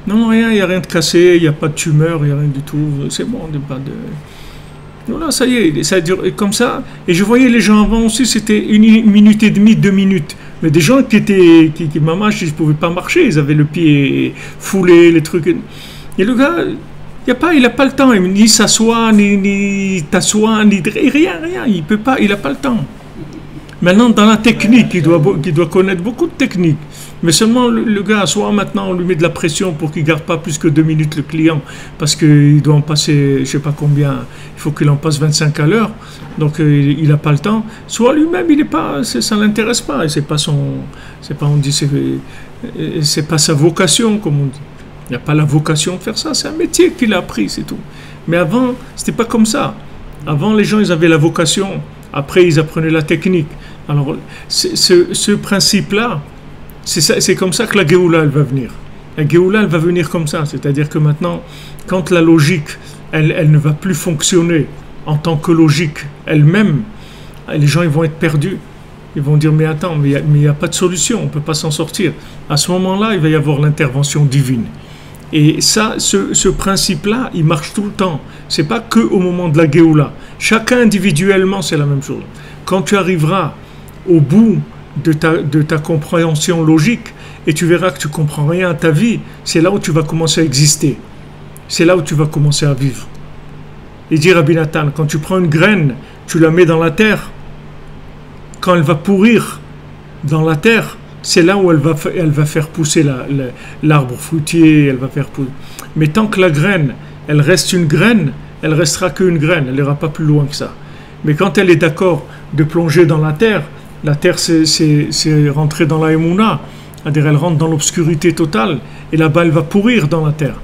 non, rien, il n'y a rien de cassé, il n'y a pas de tumeur, il n'y a rien du tout, c'est bon, il n'y a pas de... Voilà, ça y est, ça dure comme ça. Et je voyais les gens avant aussi, c'était 1 minute et demie, 2 minutes. Mais des gens qui maman, ils ne pouvaient pas marcher, ils avaient le pied foulé, les trucs. Et le gars, il n'a pas le temps, ni s'asseoir, ni t'asseoir, ni rien, il peut pas, il n'a pas le temps. Maintenant, dans la technique, il doit connaître beaucoup de techniques. Mais seulement le gars, soit maintenant, on lui met de la pression pour qu'il ne garde pas plus que 2 minutes le client, parce qu'il doit en passer, je ne sais pas combien, il faut qu'il en passe 25 à l'heure, donc il n'a pas le temps. Soit lui-même, ça ne l'intéresse pas, et c'est pas sa vocation, comme on dit. Il n'a pas la vocation de faire ça, c'est un métier qu'il a appris, c'est tout. Mais avant, ce n'était pas comme ça. Avant, les gens, ils avaient la vocation, après, ils apprenaient la technique. Alors, ce principe-là, c'est comme ça que la Géoula, elle va venir. La Géoula, elle va venir comme ça. C'est-à-dire que maintenant, quand la logique, elle ne va plus fonctionner en tant que logique elle-même, les gens ils vont être perdus. Ils vont dire, mais attends, mais il n'y a pas de solution, on ne peut pas s'en sortir. À ce moment-là, il va y avoir l'intervention divine. Et ça, ce principe-là, il marche tout le temps. Ce n'est pas qu'au moment de la Géoula. Chacun individuellement, c'est la même chose. Quand tu arriveras au bout de ta compréhension logique et tu verras que tu ne comprends rien à ta vie, c'est là où tu vas commencer à exister. C'est là où tu vas commencer à vivre. Et dit Rabbi Nathan, quand tu prends une graine, tu la mets dans la terre, quand elle va pourrir dans la terre, c'est là où elle va faire pousser l'arbre fruitier, elle va faire pousser. Mais tant que la graine, elle reste une graine, elle restera qu'une graine, elle n'ira pas plus loin que ça. Mais quand elle est d'accord de plonger dans la terre c'est rentrer dans la Emouna, c'est-à-dire elle rentre dans l'obscurité totale, et là-bas elle va pourrir dans la terre.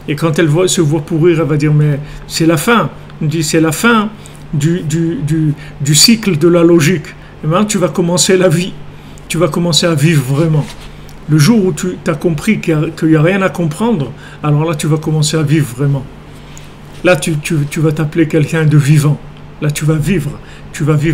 Et quand elle se voit pourrir, elle va dire, mais c'est la fin. On dit, c'est la fin du cycle de la logique. Et maintenant tu vas commencer la vie, tu vas commencer à vivre vraiment. Le jour où tu as compris qu'il n'y a rien à comprendre, alors là, tu vas commencer à vivre vraiment. Là, tu vas t'appeler quelqu'un de vivant. Là, tu vas vivre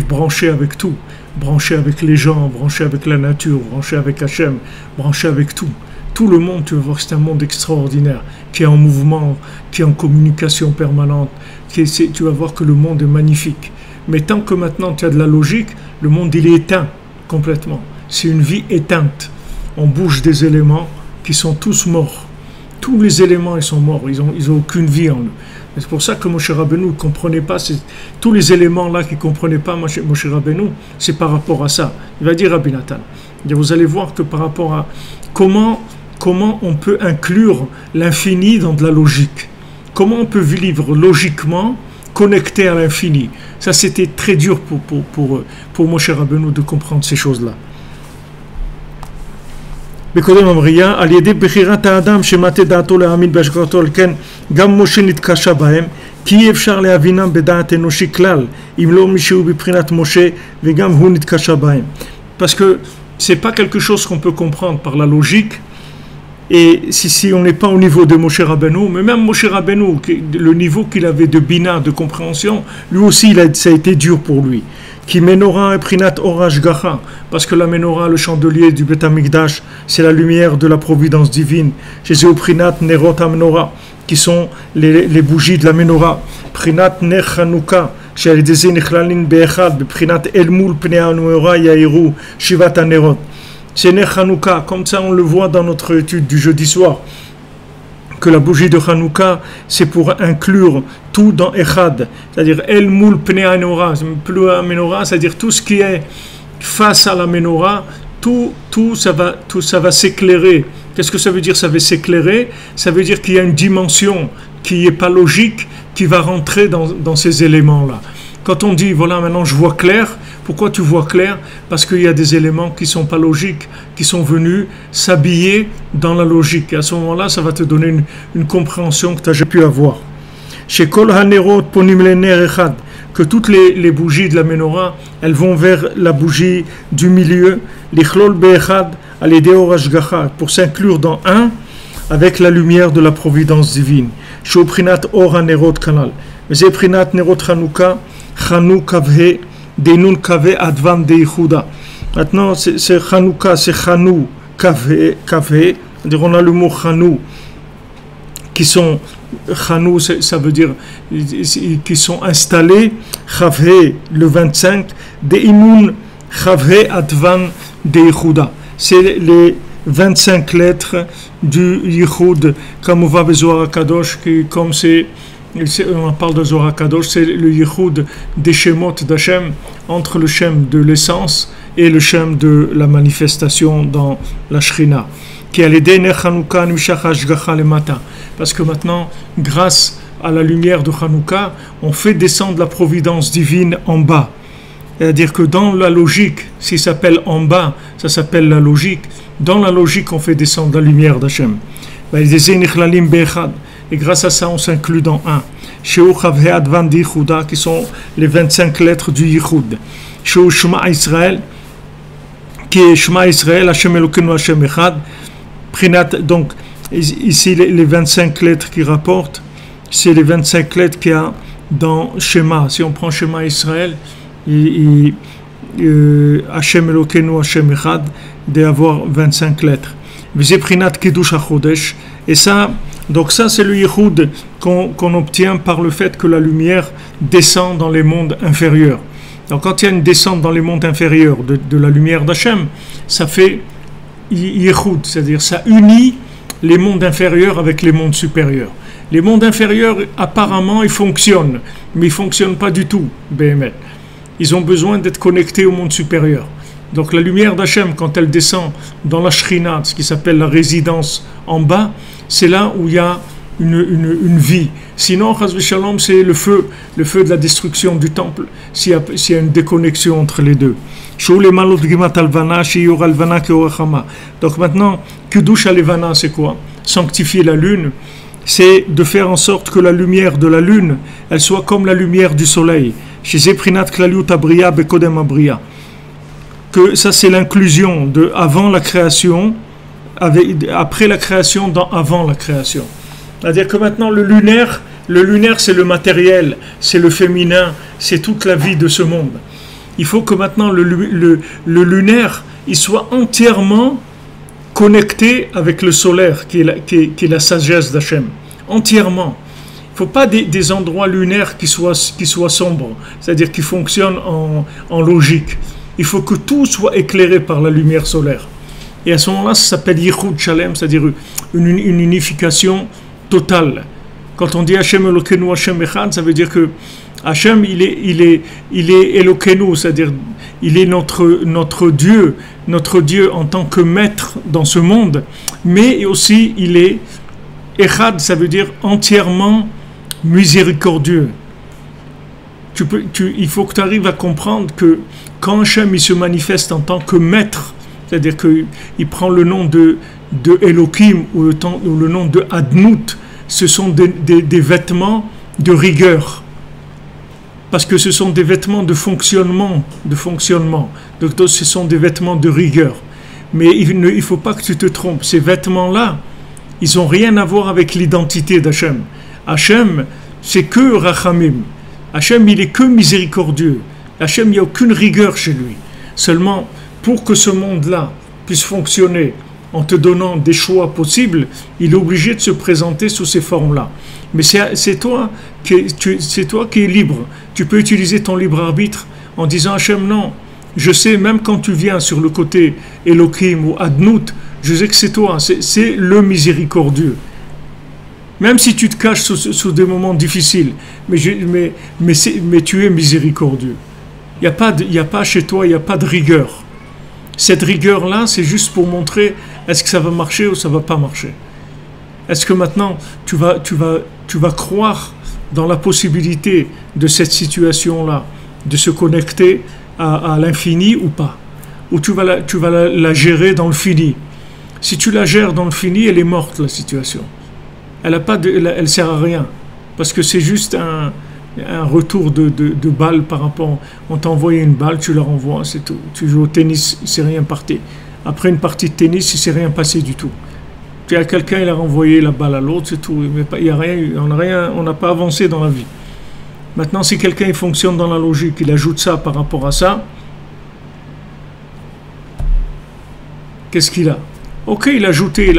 branché avec tout, branché avec les gens, branché avec la nature, branché avec Hachem, branché avec tout. Tout le monde, tu vas voir que c'est un monde extraordinaire, qui est en mouvement, qui est en communication permanente. Tu vas voir que le monde est magnifique. Mais tant que maintenant tu as de la logique, le monde il est éteint complètement. C'est une vie éteinte. On bouge des éléments qui sont tous morts. Tous les éléments ils sont morts, ils ont aucune vie en eux. C'est pour ça que Moshe Rabbeinu ne comprenait pas tous les éléments là qu'il ne comprenait pas Moshe Rabbeinu, c'est par rapport à ça. Il va dire Rabbi Nathan. Vous allez voir que par rapport à comment on peut inclure l'infini dans de la logique. Comment on peut vivre logiquement connecté à l'infini. Ça c'était très dur pour Moshe Rabbeinu de comprendre ces choses-là. בקודם אמריה, על ידי בחירת האדם שמטה דעתו להאמין בהשגחתו, על כן גם משה נתקשה בהם, כי אי אפשר להבינם בדעת אנושי כלל, אם לא מישהו בבחינת משה, וגם הוא נתקשה בהם. Parce que c'est pas quelque chose qu'on peut comprendre par la logique, et si on n'est pas au niveau de Moshe Rabbeinu, mais même Moshe Rabbeinu, le niveau qu'il avait de bina, de compréhension, lui aussi ça a été dur pour lui. Qui menorah et prinat orage gacha, parce que la menorah, le chandelier du Bet Hamikdash, c'est la lumière de la providence divine. Jésus prinat nerot menorah, qui sont les bougies de la menorah. Prinat ner Chanukah, chez les nichlanin be'echad, prinat elmul pnei menorah yairu shivat nerot. C'est ner Chanukah, comme ça on le voit dans notre étude du jeudi soir. Que la bougie de Hanouka, c'est pour inclure tout dans Echad, c'est-à-dire El Moul Pnei Menorah, c'est-à-dire tout ce qui est face à la Menorah, tout ça va s'éclairer. Qu'est-ce que ça veut dire? Ça va s'éclairer. Ça veut dire qu'il y a une dimension qui n'est pas logique, qui va rentrer dans ces éléments-là. Quand on dit, voilà, maintenant je vois clair, pourquoi tu vois clair? Parce qu'il y a des éléments qui ne sont pas logiques, qui sont venus s'habiller dans la logique. Et à ce moment-là, ça va te donner une compréhension que tu n'as jamais pu avoir. Chez Kol Hanerot Ponim Lener Echad, que toutes les bougies de la menorah, elles vont vers la bougie du milieu, l'Ichlol Be'echad, Alidei Or Hashgacha, pour s'inclure dans un, avec la lumière de la providence divine. Chez Prinat Or Hanerot Kanal. Mais c'est Prinat Nerot Hanouka, Chanou Kavhe, Denun Kavhe Advan Deichuda. Maintenant, c'est Chanouka, c'est Chanou Kavhe. C'est-à-dire, on a le mot Chanou, qui sont, Chanou, ça veut dire, qui sont installés, Kavhe, le 25, Deinun Kavhe Advan Deichuda. C'est les 25 lettres du Yichud, comme on va avec Zohar HaKadosh, qui, comme on parle de Zohar HaKadosh, c'est le yichud des shemot d'Hachem entre le shem de l'essence et le shem de la manifestation dans la Shrina. Parce que maintenant, grâce à la lumière de Hanouka, on fait descendre la providence divine en bas. C'est-à-dire que dans la logique, s'il s'appelle en bas, ça s'appelle la logique. Dans la logique, on fait descendre la lumière d'Hachem. Et grâce à ça, on s'inclut dans un. Sheu Chavhe Advan Deichuda, qui sont les 25 lettres du Yichud. Sheu Shema Israël, qui est Shema Israël, Hashem Elokeinu Hashem Echad. Prinat, donc, ici, les 25 lettres qui rapportent, c'est les 25 lettres qu'il y a dans Shema. Si on prend Shema Israël, Hashem Elokeinu Hashem Echad, d'avoir 25 lettres. V'zeh Prinat Kiddush HaChodesh. Et ça, donc ça c'est le yichud qu'on obtient par le fait que la lumière descend dans les mondes inférieurs. Donc quand il y a une descente dans les mondes inférieurs de la lumière d'Hachem, ça fait yichud, c'est-à-dire ça unit les mondes inférieurs avec les mondes supérieurs. Les mondes inférieurs, apparemment, ils fonctionnent, mais ils ne fonctionnent pas du tout, BML. Ils ont besoin d'être connectés au monde supérieur. Donc la lumière d'Hachem, quand elle descend dans la Shrina, ce qui s'appelle la résidence en bas, c'est là où il y a une vie. Sinon, Chas v'Shalom, c'est le feu de la destruction du temple, s'il y a une déconnexion entre les deux. Donc maintenant, Kiddush Alevana, c'est quoi? Sanctifier la lune, c'est de faire en sorte que la lumière de la lune, elle soit comme la lumière du soleil. Chez Zeprinat Klaliut Abriya Bekodem Abriya. Que ça c'est l'inclusion de avant la création, après la création, avant la création. C'est-à-dire que maintenant le lunaire c'est le matériel, c'est le féminin, c'est toute la vie de ce monde. Il faut que maintenant le lunaire il soit entièrement connecté avec le solaire qui est la sagesse d'Hachem. Entièrement. Il ne faut pas des endroits lunaires qui soient sombres, c'est-à-dire qui fonctionnent en logique. Il faut que tout soit éclairé par la lumière solaire. Et à ce moment-là, ça s'appelle Yichud Shalem, c'est-à-dire une unification totale. Quand on dit Hashem Elokeinu, Hashem Echad, ça veut dire que Hashem, il est Elokeinu, c'est-à-dire il est notre Dieu en tant que maître dans ce monde, mais aussi il est Echad, ça veut dire entièrement miséricordieux. Il faut que tu arrives à comprendre que quand Hashem il se manifeste en tant que maître, c'est-à-dire qu'il prend le nom de Elohim ou le nom de Adnout, ce sont des vêtements de rigueur. Parce que ce sont des vêtements de fonctionnement. Donc ce sont des vêtements de rigueur. Mais il ne faut pas que tu te trompes. Ces vêtements-là, ils n'ont rien à voir avec l'identité d'Hachem. Hachem, c'est que Rachamim. Hachem, il est que miséricordieux. Hachem, il n'y a aucune rigueur chez lui. Seulement, pour que ce monde-là puisse fonctionner en te donnant des choix possibles, il est obligé de se présenter sous ces formes-là. Mais c'est toi qui es libre. Tu peux utiliser ton libre arbitre en disant Hachem, non, je sais, même quand tu viens sur le côté Elohim ou Adnout, je sais que c'est toi, c'est le miséricordieux. Même si tu te caches sous des moments difficiles, mais tu es miséricordieux. Il n'y a pas chez toi, il n'y a pas de rigueur. Cette rigueur-là, c'est juste pour montrer est-ce que ça va marcher ou ça ne va pas marcher. Est-ce que maintenant, tu vas croire dans la possibilité de cette situation-là, de se connecter à l'infini ou pas? Ou tu vas la gérer dans le fini? Si tu la gères dans le fini, elle est morte, la situation. Elle sert à rien. Parce que c'est juste un retour de balle par rapport... On t'a envoyé une balle, tu la renvoies, c'est tout. Tu joues au tennis, il ne s'est rien passé. Après une partie de tennis, il ne s'est rien passé du tout. Tu as quelqu'un, il a renvoyé la balle à l'autre, c'est tout. Mais il y a rien, on n'a pas avancé dans la vie. Maintenant, si quelqu'un il fonctionne dans la logique, il ajoute ça par rapport à ça, qu'est-ce qu'il a? Ok, il a ajouté. Il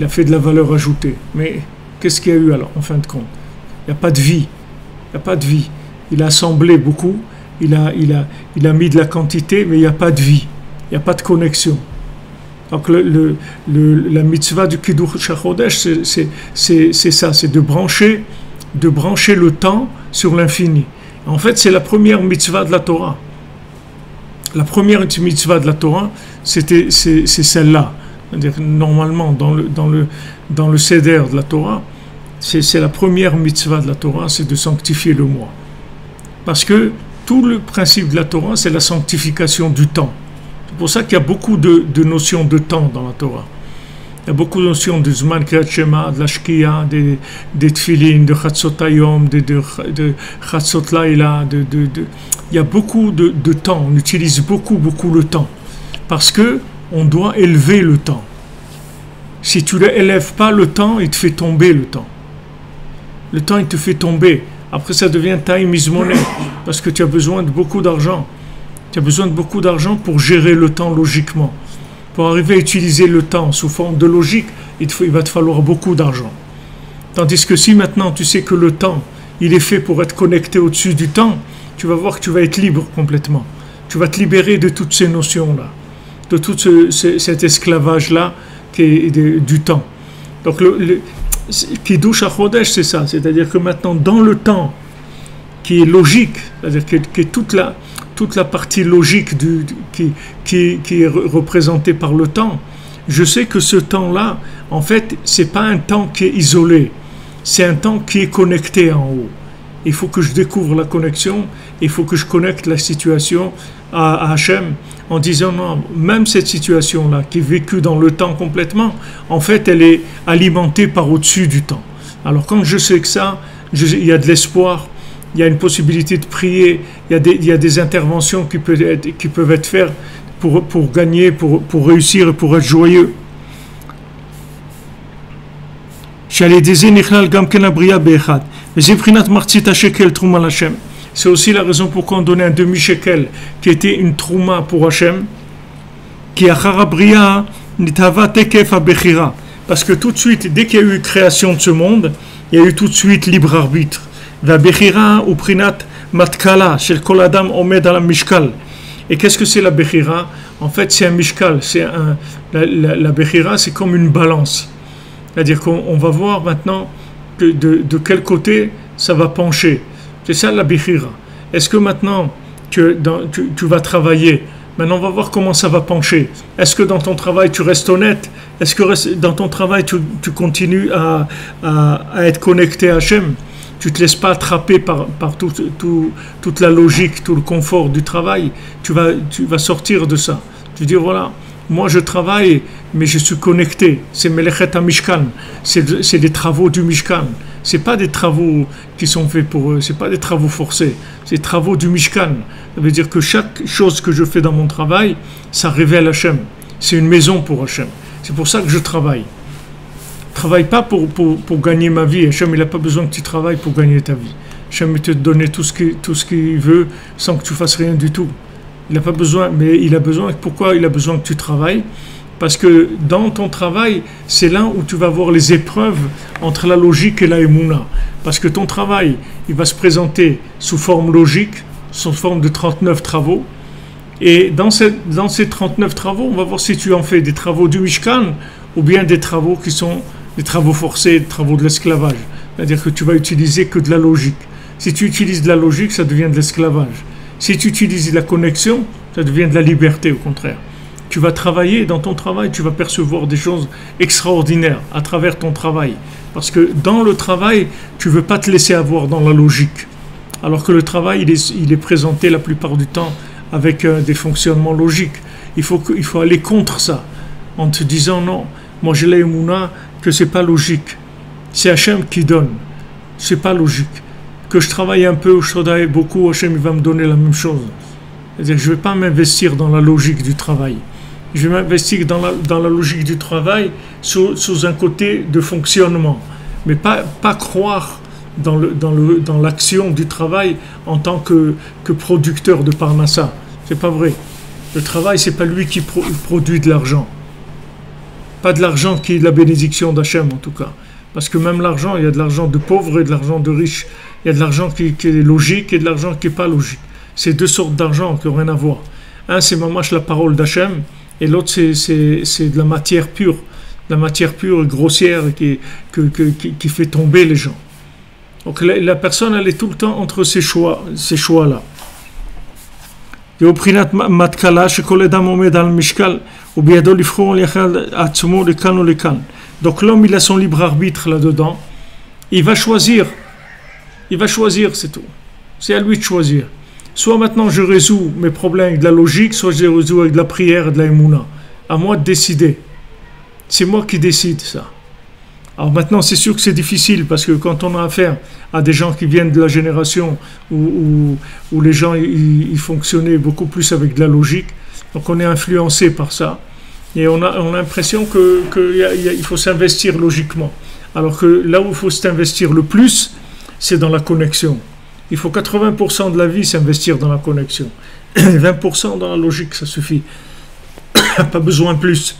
a fait de la valeur ajoutée. Mais qu'est-ce qu'il y a eu alors, en fin de compte? Il n'y a pas de vie. Il a assemblé beaucoup, il a mis de la quantité, mais il n'y a pas de vie. Il n'y a pas de connexion. Donc la mitzvah du Kiddush HaChodesh, c'est ça, c'est de brancher le temps sur l'infini. En fait, c'est la première mitzvah de la Torah. La première mitzvah de la Torah, c'est celle-là. C'est-à-dire, normalement, dans le Seder de la Torah, c'est la première mitzvah de la Torah, c'est de sanctifier le mois. Parce que tout le principe de la Torah, c'est la sanctification du temps. C'est pour ça qu'il y a beaucoup de notions de temps dans la Torah. Il y a beaucoup de notions de Zman Kriyat Shema, de la Shkiya, des Tfilin, de Chatzot Hayom, de Chatzot Laila. Il y a beaucoup de temps. On utilise beaucoup le temps. Parce que on doit élever le temps. Si tu ne élèves pas le temps, il te fait tomber le temps. Le temps, il te fait tomber. Après, ça devient time is money. Parce que tu as besoin de beaucoup d'argent. Tu as besoin de beaucoup d'argent pour gérer le temps logiquement. Pour arriver à utiliser le temps sous forme de logique, il va te falloir beaucoup d'argent. Tandis que si maintenant tu sais que le temps, il est fait pour être connecté au-dessus du temps, tu vas voir que tu vas être libre complètement. Tu vas te libérer de toutes ces notions-là, de tout cet esclavage-là qui est du temps. Donc Kiddush HaChodesh, c'est ça. C'est-à-dire que maintenant, dans le temps qui est logique, c'est-à-dire qui est toute la partie logique qui est représentée par le temps, je sais que ce temps-là, en fait, c'est pas un temps qui est isolé, c'est un temps qui est connecté en haut. Il faut que je découvre la connexion, il faut que je connecte la situation à Hachem en disant non, même cette situation-là qui est vécue dans le temps complètement, en fait, elle est alimentée par au-dessus du temps. Alors quand je sais que ça, il y a de l'espoir, il y a une possibilité de prier, il y a des interventions qui peuvent être faites pour gagner, pour réussir et pour être joyeux. C'est aussi la raison pourquoi on donnait un demi-shekel qui était une trouma pour Hachem, qui a Harabria Nitava Tekef Abechira. Parce que tout de suite, dès qu'il y a eu création de ce monde, il y a eu tout de suite libre arbitre. Va Bechira ou Prinat Matkala, chez Kol Adam Omed à la Mishkal. Et qu'est-ce que c'est la Bechira? En fait, c'est un Mishkal. La Bechira, c'est comme une balance. C'est-à-dire qu'on va voir maintenant de quel côté ça va pencher. C'est ça la Bechira. Est-ce que maintenant tu vas travailler? Maintenant, on va voir comment ça va pencher. Est-ce que dans ton travail, tu restes honnête? Est-ce que dans ton travail, tu continues à être connecté à Hachem? Tu ne te laisses pas attraper par toute la logique, tout le confort du travail. Tu vas sortir de ça. Tu dis, voilà, moi je travaille, mais je suis connecté. C'est Melechet HaMishkan. C'est des travaux du Mishkan. Ce n'est pas des travaux qui sont faits pour eux. Ce n'est pas des travaux forcés. C'est des travaux du Mishkan. Ça veut dire que chaque chose que je fais dans mon travail, ça révèle Hachem. C'est une maison pour Hachem. C'est pour ça que je travaille. Travaille pas pour gagner ma vie. Hachem, il n'a pas besoin que tu travailles pour gagner ta vie. Hachem, il te donne tout ce qu'il veut sans que tu fasses rien du tout. Il n'a pas besoin, mais il a besoin. Pourquoi il a besoin que tu travailles? Parce que dans ton travail, c'est là où tu vas voir les épreuves entre la logique et la émouna. Parce que ton travail, il va se présenter sous forme logique, sous forme de 39 travaux. Et dans ces 39 travaux, on va voir si tu en fais des travaux du Mishkan ou bien des travaux qui sont des travaux forcés, des travaux de l'esclavage. C'est-à-dire que tu vas utiliser que de la logique. Si tu utilises de la logique, ça devient de l'esclavage. Si tu utilises de la connexion, ça devient de la liberté, au contraire. Tu vas travailler, dans ton travail, tu vas percevoir des choses extraordinaires à travers ton travail. Parce que dans le travail, tu ne veux pas te laisser avoir dans la logique. Alors que le travail, il est présenté la plupart du temps avec des fonctionnements logiques. Il faut aller contre ça, en te disant non, moi j'ai l'émouna que c'est pas logique. C'est Hachem qui donne, c'est pas logique. Que je travaille un peu ou je travaille beaucoup, Hachem il va me donner la même chose. C'est-à-dire que je ne vais pas m'investir dans la logique du travail. Je vais m'investir dans la logique du travail sous un côté de fonctionnement, mais pas croire dans l'action du travail en tant que producteur de Parnassa. C'est pas vrai. Le travail, c'est pas lui qui produit de l'argent. Pas de l'argent qui est de la bénédiction d'Hachem en tout cas. Parce que même l'argent, il y a de l'argent de pauvres et de l'argent de riches. Il y a de l'argent qui est logique et de l'argent qui n'est pas logique. C'est deux sortes d'argent qui n'ont rien à voir. Un, c'est mamash la parole d'Hachem, et l'autre, c'est de la matière pure. La matière pure et grossière qui fait tomber les gens. Donc la personne, elle est tout le temps entre ces choix-là. Donc l'homme, il a son libre arbitre là-dedans. Il va choisir, c'est tout. C'est à lui de choisir. Soit maintenant je résous mes problèmes avec de la logique, soit je les résous avec de la prière et de la émouna. À moi de décider. C'est moi qui décide ça. Alors maintenant, c'est sûr que c'est difficile parce que quand on a affaire à des gens qui viennent de la génération où les gens ils fonctionnaient beaucoup plus avec de la logique, donc on est influencé par ça. Et on a l'impression qu'il faut s'investir logiquement. Alors que là où il faut s'investir le plus, c'est dans la connexion. Il faut 80% de la vie s'investir dans la connexion. 20% dans la logique, ça suffit. Pas besoin de plus.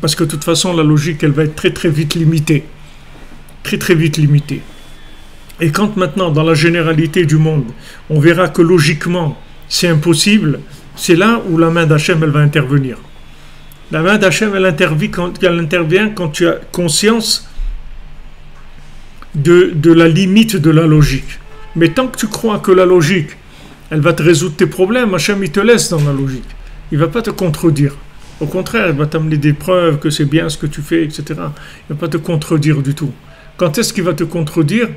Parce que de toute façon, la logique, elle va être très très vite limitée. Très très vite limitée. Et quand maintenant, dans la généralité du monde, on verra que logiquement, c'est impossible, c'est là où la main d'Hachem, elle va intervenir. La main d'Hachem, elle intervient quand tu as conscience de la limite de la logique. Mais tant que tu crois que la logique, elle va te résoudre tes problèmes, Hachem, il te laisse dans la logique. Il ne va pas te contredire. Au contraire, il va t'amener des preuves que c'est bien ce que tu fais, etc. Il ne va pas te contredire du tout. Quand est-ce qu'il va te contredire?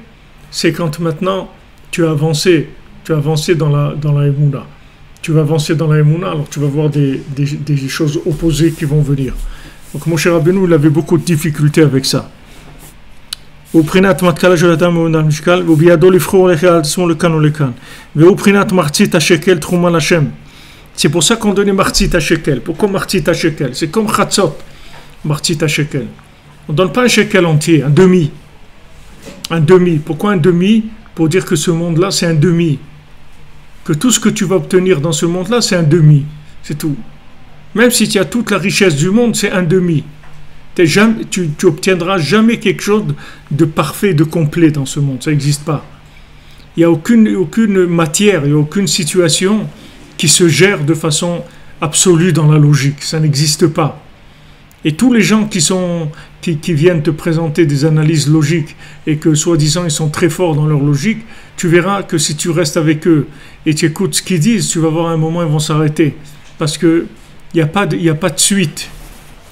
C'est quand maintenant tu as avancé dans la émouna. Tu vas avancer dans la émouna, alors tu vas voir des choses opposées qui vont venir. Donc Moshe Rabbeinu, il avait beaucoup de difficultés avec ça. ובחינת מתקלה של אדם מאוד על משקל, ובידו לבחור לכי על עצמו לכאן ולכאן. והוא בחינת מחצית השקל תחומה לשם. C'est pour ça qu'on donnait Martzit à shekel. Pourquoi Martzit à shekel? C'est comme Chatzot, Martzit à shekel. On ne donne pas un shekel entier, un demi. Un demi. Pourquoi un demi? Pour dire que ce monde-là, c'est un demi. Que tout ce que tu vas obtenir dans ce monde-là, c'est un demi. C'est tout. Même si tu as toute la richesse du monde, c'est un demi. Tu obtiendras jamais quelque chose de parfait, de complet dans ce monde. Ça n'existe pas. Il n'y a aucune matière, il n'y a aucune situation qui se gère de façon absolue dans la logique. Ça n'existe pas. Et tous les gens qui viennent te présenter des analyses logiques et que soi-disant ils sont très forts dans leur logique, tu verras que si tu restes avec eux et tu écoutes ce qu'ils disent, tu vas voir à un moment ils vont s'arrêter. Parce qu'il n'y a pas de suite.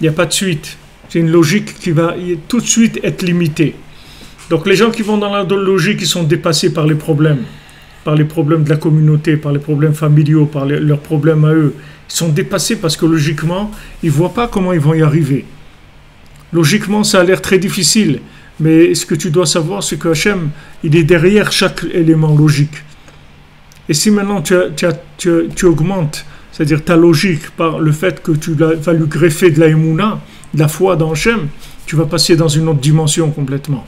Il n'y a pas de suite. C'est une logique qui va tout de suite être limitée. Donc les gens qui vont dans la logique, ils sont dépassés par les problèmes de la communauté, par les problèmes familiaux, par leurs problèmes à eux. Ils sont dépassés parce que logiquement, ils ne voient pas comment ils vont y arriver. Logiquement, ça a l'air très difficile, mais ce que tu dois savoir, c'est que Hachem, il est derrière chaque élément logique. Et si maintenant tu augmentes, c'est-à-dire ta logique, par le fait que tu vas lui greffer de la émouna, de la foi dans Hachem, tu vas passer dans une autre dimension complètement.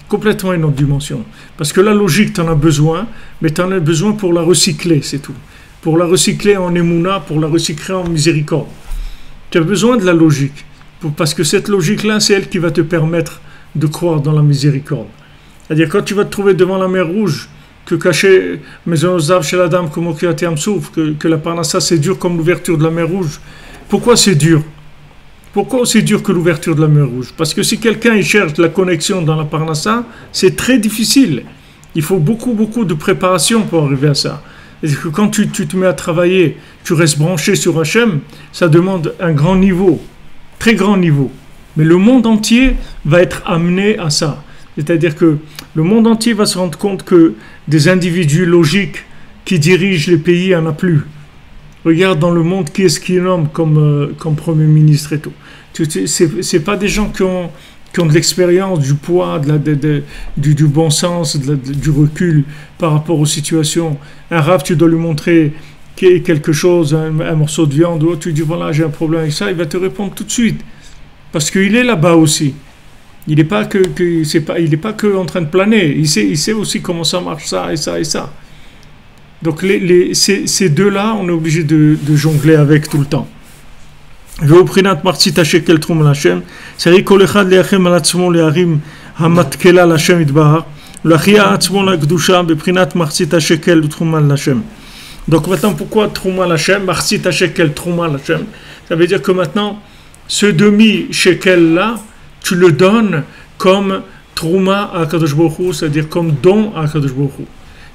Complètement une autre dimension. Parce que la logique, tu en as besoin, mais tu en as besoin pour la recycler, c'est tout. Pour la recycler en émouna, pour la recycler en miséricorde. Tu as besoin de la logique. Parce que cette logique-là, c'est elle qui va te permettre de croire dans la miséricorde. C'est-à-dire, quand tu vas te trouver devant la mer Rouge, que cacher Maison Ozav chez la dame, comme au Kiyatem Souf, que la Parnassa, c'est dur comme l'ouverture de la mer Rouge. Pourquoi c'est dur? Pourquoi aussi dur que l'ouverture de la mer Rouge? Parce que si quelqu'un il cherche la connexion dans la Parnassa, c'est très difficile. Il faut beaucoup de préparation pour arriver à ça. C'est-à-dire que quand tu te mets à travailler, tu restes branché sur Hachem, ça demande un grand niveau, très grand niveau. Mais le monde entier va être amené à ça. C'est-à-dire que le monde entier va se rendre compte que des individus logiques qui dirigent les pays, il n'y en a plus. Regarde dans le monde qui est-ce qu'ils nomment comme Premier ministre et tout. C'est pas des gens qui ont de l'expérience, du poids, du bon sens, du recul par rapport aux situations. Un rave, tu dois lui montrer quelque chose, un morceau de viande, ou tu dis voilà, j'ai un problème avec ça, il va te répondre tout de suite. Parce qu'il est là-bas aussi. Il n'est pas que en train de planer. Il sait aussi comment ça marche, ça et ça et ça. Donc ces deux-là, on est obligé de jongler avec tout le temps. Ve'oprinat martzit shekel trum l'Hashem, c'est kol echad le'achem al atzmo le'arim hamatkela l'Hashem itbahar, l'achia atzmo la'kedusha beprinat martzit shekel trum l'Hashem. Donc maintenant, pourquoi truma l'Hashem, martzit shekel truma l'Hashem? Ça veut dire que maintenant, ce demi-shekel-là, tu le donnes comme truma à Kadosh Baruch Hu, c'est-à-dire comme don à Kadosh Baruch Hu.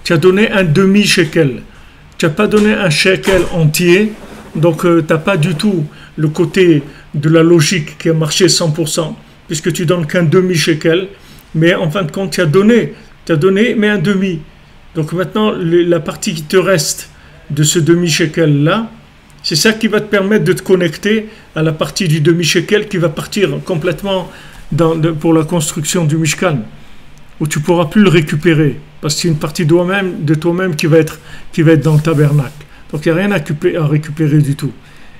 Tu as donné un demi-shekel. Tu n'as pas donné un shekel entier. Donc, tu n'as pas du tout le côté de la logique qui a marché 100%, puisque tu donnes qu'un demi-shekel. Mais en fin de compte, tu as donné, mais un demi. Donc maintenant, la partie qui te reste de ce demi-shekel-là, c'est ça qui va te permettre de te connecter à la partie du demi-shekel qui va partir complètement pour la construction du Mishkan, où tu ne pourras plus le récupérer. Parce que c'est une partie de toi-même qui va être dans le tabernacle. Donc il n'y a rien à récupérer du tout.